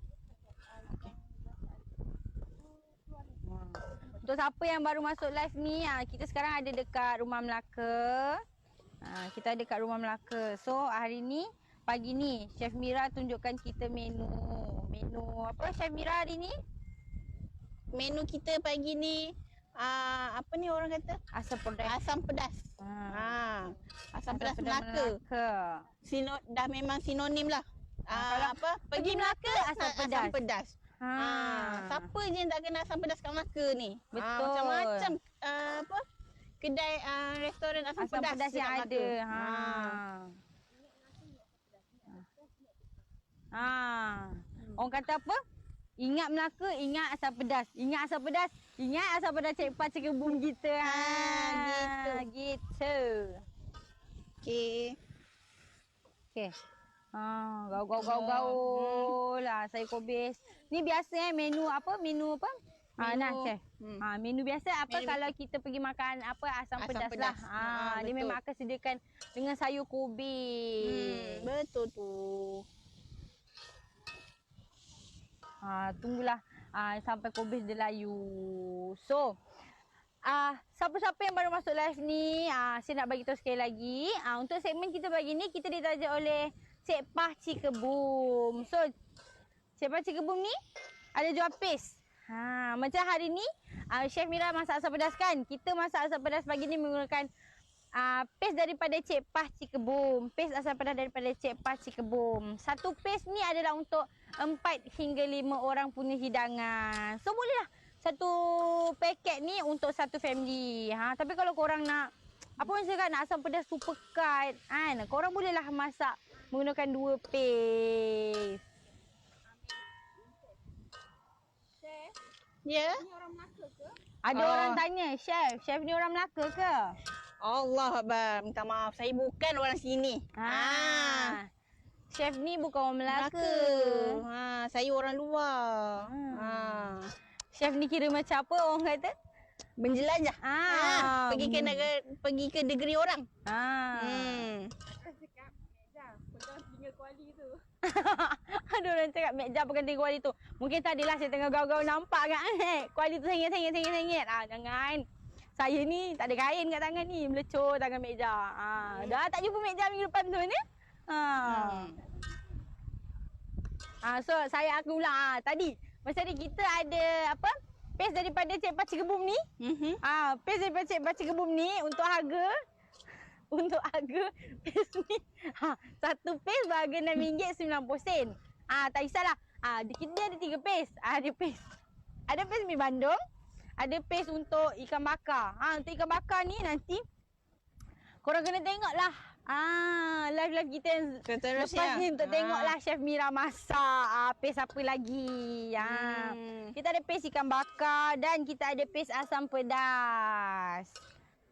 Untuk siapa yang baru masuk live ni, kita sekarang ada dekat Rumah Melaka. Kita ada kat Rumah Melaka. So hari ni, pagi ni Chef Mira tunjukkan kita menu. Menu apa Chef Mira hari ni? Menu kita pagi ni apa ni orang kata? Asam pedas. Asam pedas. Asam pedas Melaka. Dah memang sinonim lah. Kalau pergi Melaka asam pedas. Asam pedas. Siapa je yang tak kenal asam pedas kat Melaka ni? Betul. Macam-macam kedai restoran asam pedas yang dekat ada. Orang kata apa? Ingat Melaka, ingat asam pedas. Ingat asam pedas, ingat asam pedas Cik Pat Cikebum kita. Gitu. Okey. Gaul lah saya kobis. Ni biasa menu apa? Menu apa? Nah Chef. Menu biasa apa menu kalau kita pergi makan apa asam pedas lah. Dia memang akan sediakan dengan sayur kobis. Betul tu. Tunggulah sampai kobis dia layu. So, siapa-siapa yang baru masuk live ni, saya nak bagi tahu sekali lagi. Untuk segmen kita pagi ni, kita ditaja oleh Cik Pah Cikebum. So, Cik Pah Cikebum ni ada jual paste. Macam hari ni, Chef Mira masak asam pedas kan? Kita masak asam pedas pagi ni menggunakan paste daripada Cik Pah Cikebum. Paste asam pedas daripada Cik Pah Cikebum. Satu paste ni adalah untuk 4 hingga 5 orang punya hidangan. So bolehlah satu paket ni untuk satu family. Tapi kalau korang nak apa orang cakap nak asam pedas tu pekat kan, korang bolehlah masak menggunakan 2 paste. Chef, Ya. ni orang Melaka ke? Ada orang tanya, Chef ni orang Melaka ke? Allah Akbar. Minta maaf. Saya bukan orang sini. Chef ni bukan orang Melaka. Saya orang luar. Chef ni kira macam apa orang kata? Menjelajah. Pergi ke negeri orang. Cakap meja, pegang telinga kuali tu. Ada orang cakap meja pegang telinga kuali tu. Mungkin tadilah saya tengah gaul-gaul nampak kan. Kuali tu sengit. Jangan. Saya ni tak ada kain kat tangan ni. Melecur tangan meja. Dah tak jumpa meja minggu depan tu ni. So saya aku ulang tadi. Macam ni kita ada apa? Paste daripada Cik Pah Cikebum ni. Paste daripada Cik Pah Cikebum ni untuk harga paste ni. Satu paste berharga RM6.90. Tak kisahlah. Dia ada 3 paste. Ada paste mi Bandung. Ada paste untuk ikan bakar. Untuk ikan bakar ni nanti korang kena tengoklah. Live-live kita yang lepas ni untuk tengoklah Chef Mira masak. Paste apa lagi. Kita ada paste ikan bakar dan kita ada paste asam pedas.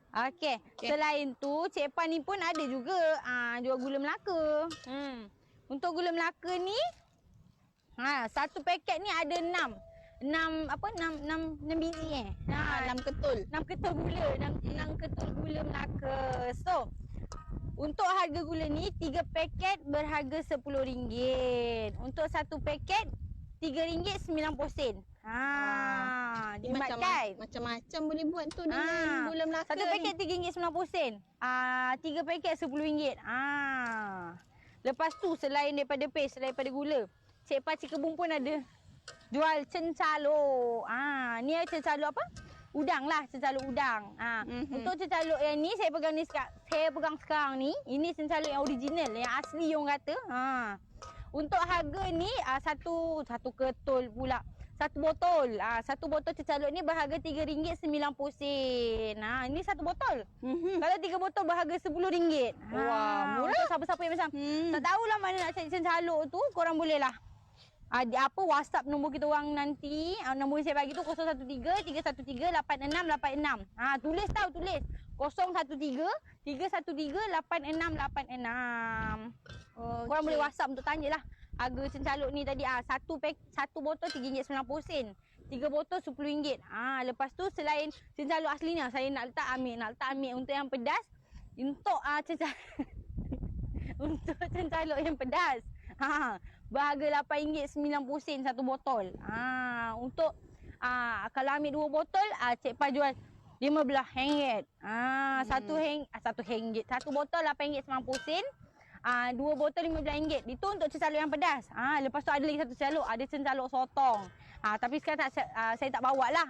Okey. Selain tu, Cik Pah ni pun ada juga jual gula Melaka. Untuk gula Melaka ni, satu paket ni ada 6 biji 6 ketul. 6 ketul gula, 6 ketul gula Melaka. So, untuk harga gula ni 3 paket berharga RM10. Untuk satu paket RM3.90. Jimat kan? Macam-macam boleh buat tu dengan gula Melaka. Satu paket RM3.90. 3 paket RM10. Lepas tu selain daripada paste, selain daripada gula, Cik Pah Cikebum pun ada jual cencaluk. Ni cencaluk apa? Udang lah, cencaluk udang. Untuk cencaluk yang ni saya pegang sekarang ni, ini cencaluk yang original, yang asli orang kata. Untuk harga ni satu ketul pula. Satu botol. Satu botol cencaluk ni berharga RM3.90. Ini satu botol. Kalau 3 botol berharga RM10. Wah, murah. Untuk siapa-siapa yang macam tak tahulah mana nak cari cencaluk tu, korang boleh lah. WhatsApp nombor kita orang nanti. Nombor yang saya bagi tu 013-313-8686. Tulis. 013-313-8686. Korang boleh WhatsApp untuk tanyalah harga cencaluk ni tadi. Satu botol RM3.90. 3 botol RM10. Lepas tu selain cencaluk aslinya, saya nak letak ambil untuk yang pedas. Untuk untuk cencaluk yang pedas. Berharga RM8.90 satu botol. Untuk kalau ambil 2 botol, Cik Pah jual RM15. Satu ringgit. Satu botol RM8.90. Dua botol RM15. Itu untuk cencaluk yang pedas. Lepas tu ada lagi satu cencaluk, ada cencaluk sotong. Tapi sekarang saya tak bawa lah.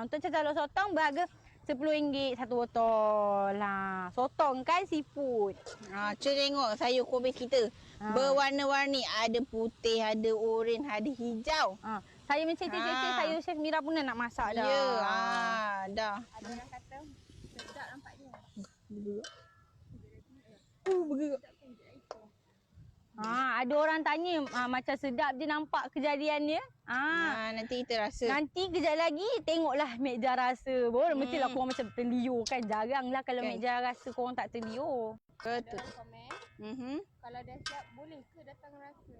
Untuk cencaluk sotong berharga RM10 satu botol. Sotong kan seafood. Cuba tengok sayur kobis kita. Berwarna-warni. Ada putih, ada oren, ada hijau. Saya mencecah-cecah sayur Chef Mira pun nak masak dah. Ya, dah. Ada orang kata sedap nampaknya. Bergerak. Ada orang tanya macam sedap je nampak kejadiannya. Nanti kita rasa. Nanti kejap lagi tengoklah meja rasa. Mestilah korang macam terliur kan. Jaranglah kalau Kan. meja rasa korang tak terliur. Betul. Ada orang komen, kalau dah siap boleh ke datang rasa?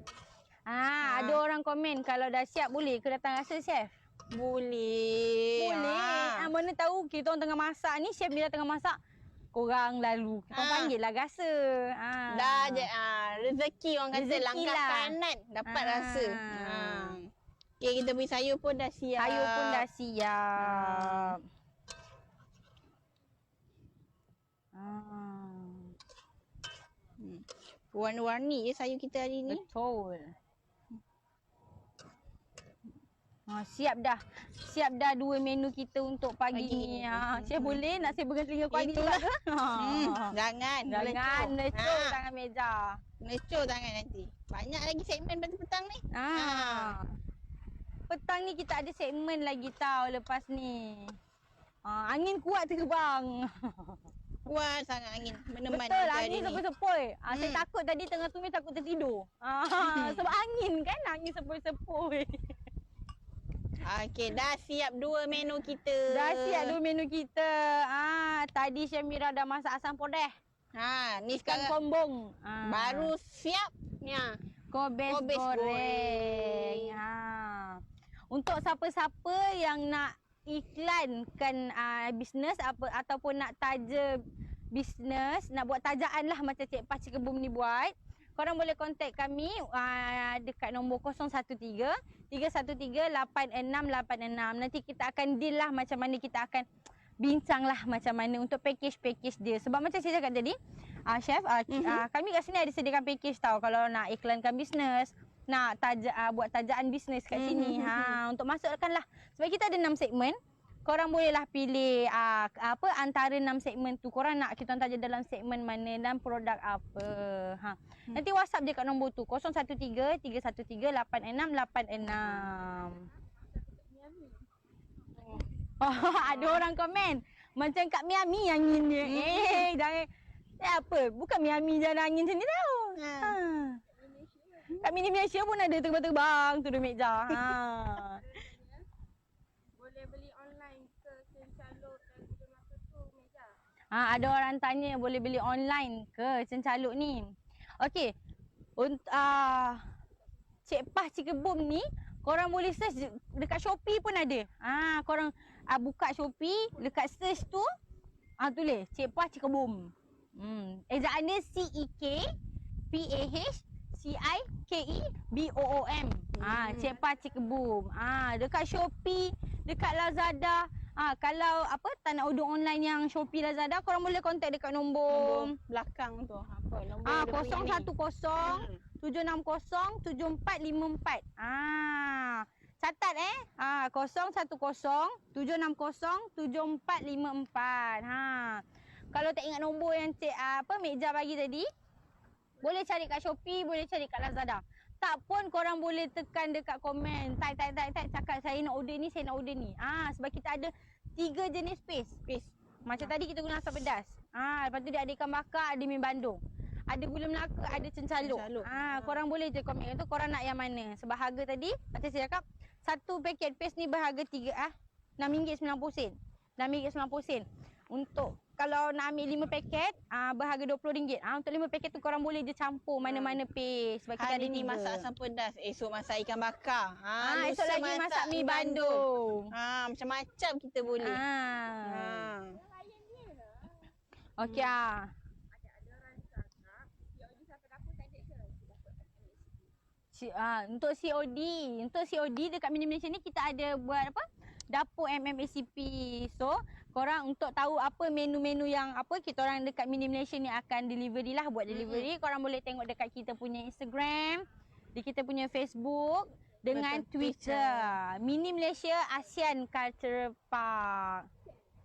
Ada orang komen kalau dah siap boleh ke datang rasa chef? Boleh. Boleh. Mana tahu kita orang tengah masak ni, Chef Mira tengah masak. Korang lalu. Kita panggil lah rasa. Dah je. Rezeki orang kata Rezeki langkah lah. kanan dapat rasa. Okay, kita beri sayur pun dah siap. Sayur pun dah siap. Warna-warni je sayur kita hari ni. Betul. Siap dah. Siap dah dua menu kita untuk pagi ni. Chef boleh nak saya pegang telinga kuali juga ke? Jangan. Jangan lecur tangan meja. Lecur tangan nanti. Banyak lagi segmen petang ni. Petang ni kita ada segmen lagi tau lepas ni. Angin kuat terbang. Kuat sangat angin menemani Betul, kita hari angin ni. sepoi-sepoi. Saya takut tadi tengah tumis takut tertidur. Sebab angin kan, angin sepoi-sepoi. Okey, dah siap dua menu kita. Dah siap dulu menu kita. Tadi Chef Mira dah masak asam podeh. Ni Ikan sekarang kombong. baru siap. Kobis Kobis goreng. Untuk siapa-siapa yang nak iklankan bisnes ataupun nak taja bisnes, nak buat tajaan lah macam Cik Pah Cik Kebum ni buat, korang boleh contact kami dekat nombor 013-313-8686. Nanti kita akan deal lah macam mana, kita akan bincang lah macam mana untuk package dia. Sebab macam saya cakap tadi, Chef, kami kat sini ada sediakan package tau kalau nak iklankan bisnes, nak buat tajaan bisnes kat sini. Untuk masukkan lah. Sebab kita ada 6 segmen. Korang bolehlah pilih antara 6 segmen tu. Korang nak kita taja dalam segmen mana dan produk apa. Nanti WhatsApp je kat nombor tu 013-313-8686. Ada orang komen macam kat Miami anginnya. Jangan apa? Bukan Miami je ada angin macam ni tau. Kat Malaysia pun ada terbang-terbang tu di meja. Boleh beli online ke cencaluk dan juga masa tu meja? Ada orang tanya boleh beli online ke cencaluk ni. Okey. Cik Pah Cik Kebum ni korang boleh search dekat Shopee pun ada. Korang buka Shopee, dekat search tu tulis Cik Pah Cik Kebum. Ejaan dia CEKPAHCIKEBOOM. Cik Pah Cik Kebum. Dekat Shopee, dekat Lazada. Kalau tak nak order online yang Shopee Lazada, korang boleh contact dekat nombor belakang tu. Apa nombor dia punya ni? 010-760-7454. Catat 010-760-7454. Kalau tak ingat nombor yang Meja bagi tadi, boleh cari kat Shopee, boleh cari kat Lazada. Tak pun korang boleh tekan dekat komen, type cakap saya nak order ni, saya nak order ni. Sebab kita ada 3 jenis paste. Macam tadi kita guna asam pedas. Lepas tu dia ada ikan bakar, ada mi bandung. Ada gula melaka, ada cencaluk. Korang boleh je komen tu korang nak yang mana. Sebab harga tadi macam saya cakap, satu paket paste ni berharga RM6.90. RM6.90. Untuk kalau nak ambil 5 paket berharga RM20. Untuk 5 paket tu korang boleh je campur mana-mana paste. Sebab kita Hari ada ni 3. masak asam pedas, esok masak ikan bakar. Esok lagi masak mi bandung. Macam-macam kita boleh. Okey Ada orang cakap COD sampai dapur tak ada ke? Dapat untuk COD dekat Mini Malaysia ni kita ada buat dapur MMACP. So korang untuk tahu apa menu-menu yang apa kita orang dekat Mini Malaysia ni akan delivery lah, buat delivery. Korang boleh tengok dekat kita punya Instagram, di kita punya Facebook dengan Betul, Twitter. Mini Malaysia ASEAN Cultural Park.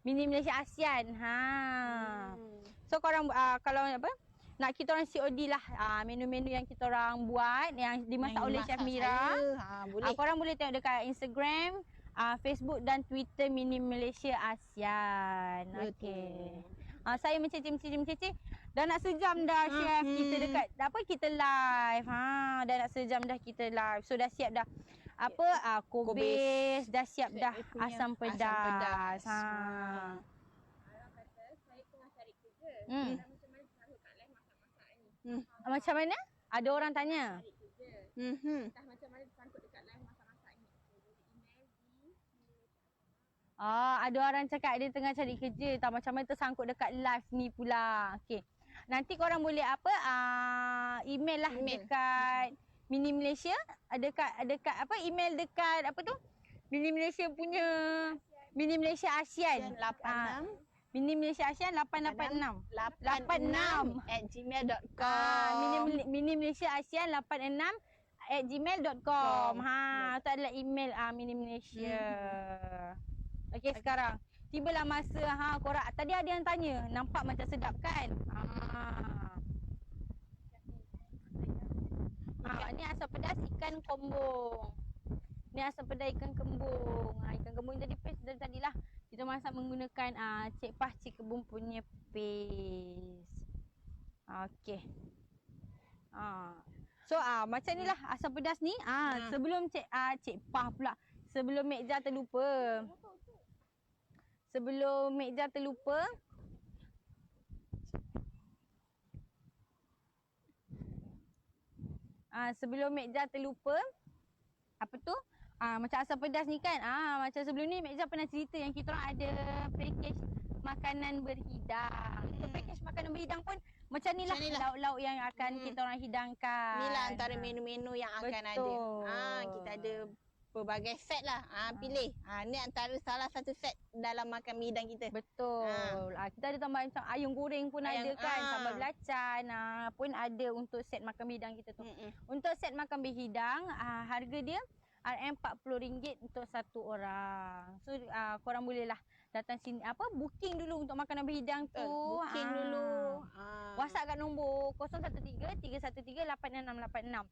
Mini Malaysia ASEAN. So korang kalau apa nak kita orang COD lah menu-menu yang kita orang buat yang dimasak oleh Chef Mira. Boleh. Korang boleh tengok dekat Instagram, Facebook dan Twitter Mini Malaysia ASEAN. Okey. Saya mencicir. Dah nak sejam dah Chef kita dekat kita live. Dah nak sejam dah kita live. So dah siap dah kobis, dah siap dah asam pedas. Orang kata saya tengah cari kerja. Macam mana sanggup kat live masak-masak ni? Macam mana? Ada orang tanya. Cari kerja. Entah macam mana sanggup dekat live masak-masak ni. Boleh email di Ada orang cakap dia tengah cari kerja. Tak macam mana tersangkut dekat live ni pula. Okey. Nanti korang boleh email lah dekat Mini Malaysia. Dekat email dekat Mini Malaysia punya Mini Malaysia ASEAN 86 Mini Malaysia ASEAN 886 86@gmail.com. Mini Malaysia ASEAN 86@gmail.com. Itu adalah email Mini Malaysia. Okey, sekarang tibalah masa korang tadi ada yang tanya, nampak macam sedap kan? Ni asam pedas ikan kembung. Ni asam pedas ikan kembung. Ikan kembung jadi paste dari tadilah. Kita masak menggunakan Cik Pah Cik Kebun punya paste. Okey. So macam ni lah asam pedas ni. Sebelum Cik Pah pula. Sebelum Mekja terlupa. Sebelum Mekja terlupa. Apa tu? Macam asam pedas ni kan. Macam sebelum ni Mekja pernah cerita yang kita orang ada package makanan berhidang. Untuk package makanan berhidang pun macam ni lah lauk-lauk yang akan kita orang hidangkan. Inilah antara menu-menu yang akan ada. Kita ada pelbagai set lah. Pilih. Ni antara salah satu set dalam makan mi hidang kita. Betul. Kita ada tambah macam ayam goreng pun ada kan. Sambal belacan pun ada untuk set makan mi hidang kita tu. Untuk set makan mi hidang harga dia RM40 untuk satu orang. So korang bolehlah datang sini booking dulu untuk makanan berhidang tu. Booking dulu. WhatsApp kat nombor 013-313-8686.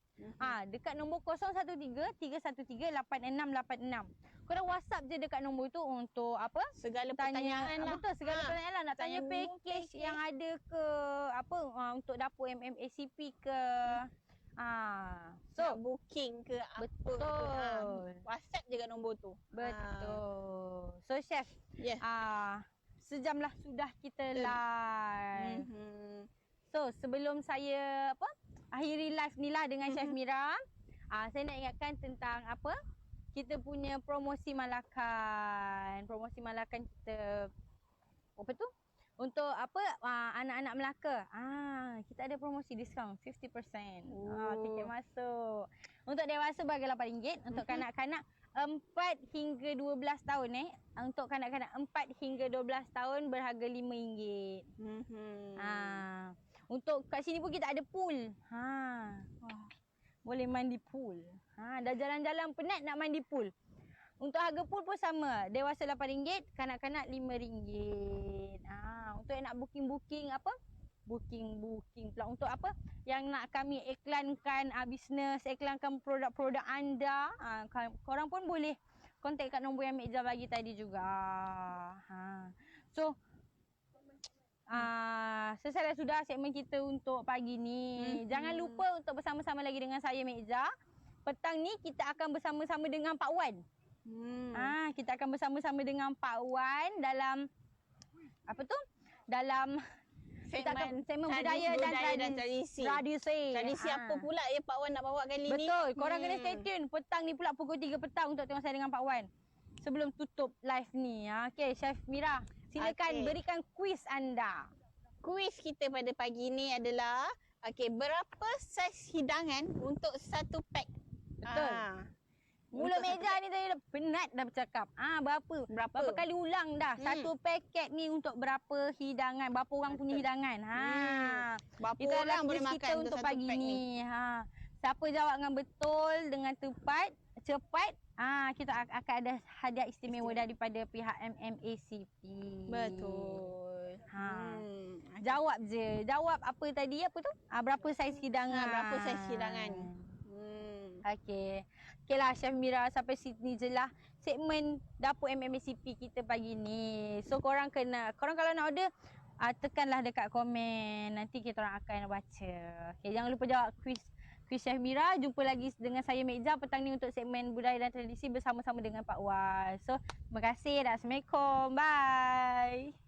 Dekat nombor 013-313-8686. Korang WhatsApp je dekat nombor tu untuk Segala pertanyaan lah. Betul, segala pertanyaan lah. Nak tanya package yang ada ke untuk dapur MMACP ke. So booking ke apa betul. Ke, WhatsApp je kat nombor tu. Betul. So Chef, sejam lah sudah kita live. So sebelum saya akhiri live ni lah dengan Chef Mira, saya nak ingatkan tentang kita punya promosi Malakan. Promosi Malakan kita untuk anak-anak Melaka. Kita ada promosi diskaun 50%. Tiket masuk. Untuk dewasa bagi RM8. Untuk kanak-kanak 4 hingga 12 tahun Untuk kanak-kanak 4 hingga 12 tahun berharga RM5. Untuk kat sini pun kita ada pool. Boleh mandi pool. Dah jalan-jalan penat nak mandi pool. Untuk harga pool pun sama. Dewasa RM8, kanak-kanak RM5. Untuk yang nak booking pula. Untuk yang nak kami iklankan bisnes, iklankan produk-produk anda, korang pun boleh kontak kat nombor yang Mekja bagi tadi juga. So selesai sudah segmen kita untuk pagi ni. Jangan lupa untuk bersama-sama lagi dengan saya Mekja. Petang ni kita akan bersama-sama dengan Pak Wan. Kita akan bersama-sama dengan Pak Wan dalam dalam segmen budaya dan tradisi. Tradisi apa pula Pak Wan nak bawa kali ni? Betul. Korang kena stay tune. Petang ni pula pukul 3 petang untuk tengok saya dengan Pak Wan. Sebelum tutup live ni. Okey, Chef Mira, silakan berikan kuis anda. Kuis kita pada pagi ni adalah berapa saiz hidangan untuk satu pack? Betul. Mulut meja ni tadi dah penat dah bercakap. Berapa kali ulang dah. Satu paket ni untuk berapa hidangan, berapa orang punya hidangan. Berapa Itu adalah orang boleh quiz makan kita untuk satu pagi pack ni. Siapa jawab dengan betul, dengan tepat, cepat, kita akan ada hadiah istimewa daripada pihak MMACP. Betul. Jawab je. Jawab apa tadi? Apa tu? Berapa saiz hidangan? Berapa saiz hidangan? Okey. Okeylah Chef Mira, sampai sini je lah segmen dapur MMACP kita pagi ni. So korang kalau nak order, tekanlah dekat komen. Nanti kita orang akan baca. Okey, jangan lupa jawab quiz Chef Mira. Jumpa lagi dengan saya Mekza petang ni untuk segmen budaya dan tradisi bersama-sama dengan Pak Wal. So, terima kasih dan Assalamualaikum. Bye.